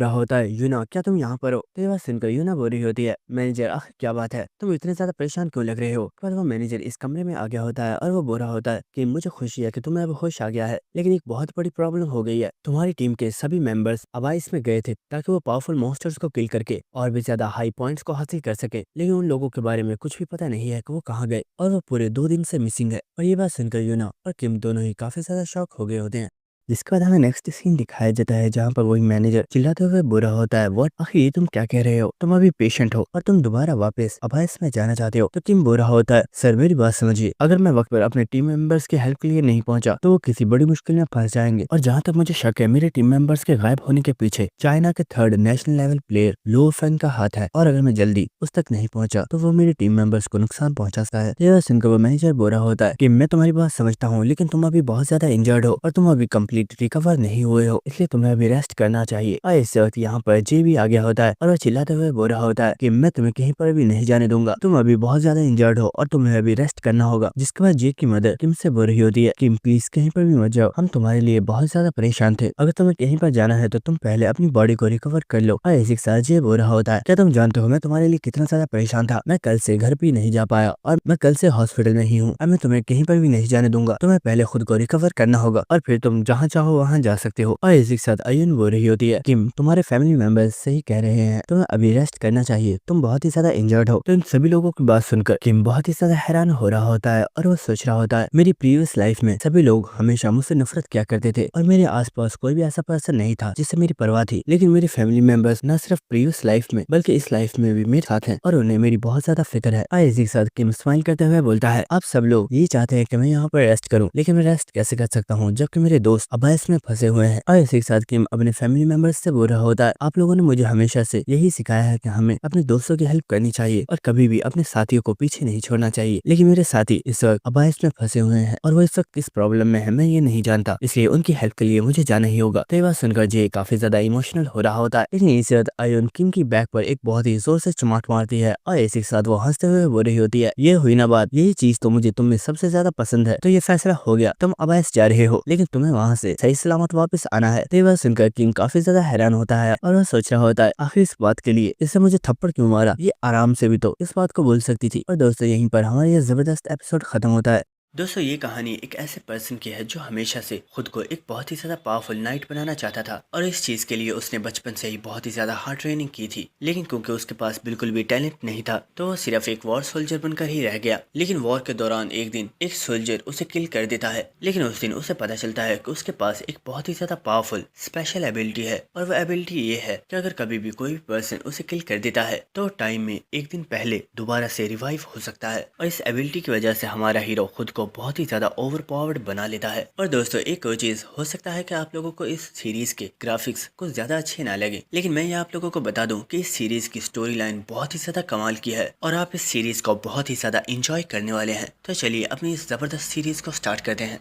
रहा होता है यूना क्या तुम यहाँ पर हो। तो ये बात सुनकर यूना बोल रही होती है, मैनेजर आखिर क्या बात है, तुम इतने ज्यादा परेशान क्यों लग रहे हो। पर वो मैनेजर इस कमरे में आ गया होता है और वो बोल रहा होता है कि मुझे खुशी है कि तुम्हें अब होश आ गया है, लेकिन एक बहुत बड़ी प्रॉब्लम हो गई है। तुम्हारी टीम के सभी मेंबर्स अवाइस में गए थे ताकि वो पावरफुल मॉन्स्टर्स को किल करके और भी ज्यादा हाई पॉइंट्स को हासिल कर सके, लेकिन उन लोगों के बारे में कुछ भी पता नहीं है कि वो कहाँ गए और वो पूरे 2 दिन से मिसिंग है। और ये बात सुनकर यूना और किम दोनों ही काफी ज्यादा शॉक हो गए होते हैं। जिसके बाद हमें नेक्स्ट सीन दिखाया जाता है जहाँ पर वही मैनेजर चिल्लाते हुए बुरा होता है, व्हाट आखिर ये तुम क्या कह रहे हो, तुम अभी पेशेंट हो और तुम दोबारा वापस अभाइस में जाना चाहते हो। तो किम बुरा होता है, सर मेरी बात समझिए, अगर मैं वक्त पर अपने टीम मेंबर्स की हेल्प के लिए नहीं पहुंचा तो वो किसी बड़ी मुश्किल में फंस जाएंगे। और जहाँ तक मुझे शक है मेरे टीम मेंबर्स के गायब होने के पीछे चाइना के 3rd नेशनल लेवल प्लेयर लो फेंग का हाथ है, और अगर मैं जल्दी उस तक नहीं पहुंचा तो वो मेरी टीम मेंबर्स को नुकसान पहुंचा सकता है। यह सुनकर वो मैनेजर बुरा होता है कि मैं तुम्हारी बात समझता हूँ, लेकिन तुम अभी बहुत ज्यादा इंजर्ड हो और तुम अभी कंप्लीट रिकवर नहीं हुए हो, इसलिए तुम्हें अभी रेस्ट करना चाहिए। और इस वक्त यहाँ पर जे भी आ गया होता है और वो चिल्लाते हुए बोल रहा होता है कि मैं तुम्हें कहीं पर भी नहीं जाने दूंगा, तुम अभी बहुत ज्यादा इंजर्ड हो और तुम्हें अभी रेस्ट करना होगा। जिसके बाद जे की मदर किम से बोल रही होती है, किम प्लीज कहीं पर भी मत जाओ, हम तुम्हारे लिए बहुत ज्यादा परेशान थे, अगर तुम्हें कहीं पर जाना है तो तुम पहले अपनी बॉडी को रिकवर कर लो। और इसी के साथ जे बोल रहा होता है, क्या तुम जानते हो मैं तुम्हारे लिए कितना ज्यादा परेशान था, मैं कल से घर भी नहीं जा पाया और मैं कल से हॉस्पिटल में ही हूँ, अब मैं तुम्हें कहीं पर भी नहीं जाने दूंगा, तुम्हें पहले खुद को रिकवर करना होगा और फिर तुम जहाँ चाहो वहाँ जा सकते हो। और इसी के साथ अयुन बोल रही होती है, किम तुम्हारे फैमिली मेंबर्स सही कह रहे हैं, तुम्हें अभी रेस्ट करना चाहिए, तुम बहुत ही ज्यादा इंजर्ड हो। तो इन सभी लोगों की बात सुनकर किम बहुत ही ज्यादा हैरान हो रहा होता है और वो सोच रहा होता है, मेरी प्रीवियस लाइफ में सभी लोग हमेशा मुझसे नफरत किया करते थे और मेरे आसपास कोई भी ऐसा पर्सन नहीं था जिससे मेरी परवाह थी, लेकिन मेरे फैमिली मेंबर्स न सिर्फ प्रीवियस लाइफ में बल्कि इस लाइफ में भी मेरे साथ हैं और उन्हें मेरी बहुत ज्यादा फिक्र है। इसी के साथ किम स्माइल करते हुए बोलता है, आप सब लोग ये चाहते हैं कि मैं यहाँ पर रेस्ट करूँ, लेकिन मैं रेस्ट कैसे कर सकता हूँ जबकि मेरे दोस्त अबायस में फंसे हुए हैं और इसी के साथ किम अपने फैमिली मेंबर्स से बोल रहा होता है, आप लोगों ने मुझे हमेशा से यही सिखाया है कि हमें अपने दोस्तों की हेल्प करनी चाहिए और कभी भी अपने साथियों को पीछे नहीं छोड़ना चाहिए। लेकिन मेरे साथी इस वक्त अबायस में फंसे हुए हैं और वो इस वक्त किस प्रॉब्लम में है मैं ये नहीं जानता, इसलिए उनकी हेल्प के लिए मुझे जाना ही होगा। तो ये बात सुनकर जे काफी ज्यादा इमोशनल हो रहा होता है। लेकिन इस वक्त आयोन किम की बैक पर एक बहुत ही जोर से चमाट मारती है और इसी के साथ वो हंसते हुए बोल रही होती है, ये हुई ना बात, यही चीज तो मुझे तुम में सबसे ज्यादा पसंद है। तो ये फैसला हो गया, तुम अबायस जा रहे हो, लेकिन तुम्हें वहाँ से सही सलामत वापस आना है। तो ये बात सुनकर किम काफी ज्यादा हैरान होता है और वह सोच रहा होता है, आखिर इस बात के लिए इससे मुझे थप्पड़ क्यों मारा, ये आराम से भी तो इस बात को बोल सकती थी। और दोस्तों यहीं पर हमारा ये जबरदस्त एपिसोड खत्म होता है। दोस्तों ये कहानी एक ऐसे पर्सन की है जो हमेशा से खुद को एक बहुत ही ज्यादा पावरफुल नाइट बनाना चाहता था और इस चीज के लिए उसने बचपन से ही बहुत ही ज्यादा हार्ड ट्रेनिंग की थी। लेकिन क्योंकि उसके पास बिल्कुल भी टैलेंट नहीं था तो वो सिर्फ एक वॉर सोल्जर बनकर ही रह गया। लेकिन वॉर के दौरान एक दिन एक सोल्जर उसे किल कर देता है। लेकिन उस दिन उसे पता चलता है कि उसके पास एक बहुत ही ज्यादा पावरफुल स्पेशल एबिलिटी है और वह एबिलिटी ये है कि अगर कभी भी कोई भी पर्सन उसे किल कर देता है तो टाइम में एक दिन पहले दोबारा से रिवाइव हो सकता है। और इस एबिलिटी की वजह से हमारा हीरो खुद को बहुत ही ज्यादा ओवर पावर्ड बना लेता है। और दोस्तों एक और चीज हो सकता है कि आप लोगों को इस सीरीज के ग्राफिक्स कुछ ज्यादा अच्छे ना लगे, लेकिन मैं ये आप लोगों को बता दूं कि इस सीरीज की स्टोरी लाइन बहुत ही ज्यादा कमाल की है और आप इस सीरीज को बहुत ही ज्यादा इंजॉय करने वाले हैं। तो चलिए अपनी इस जबरदस्त सीरीज को स्टार्ट करते हैं।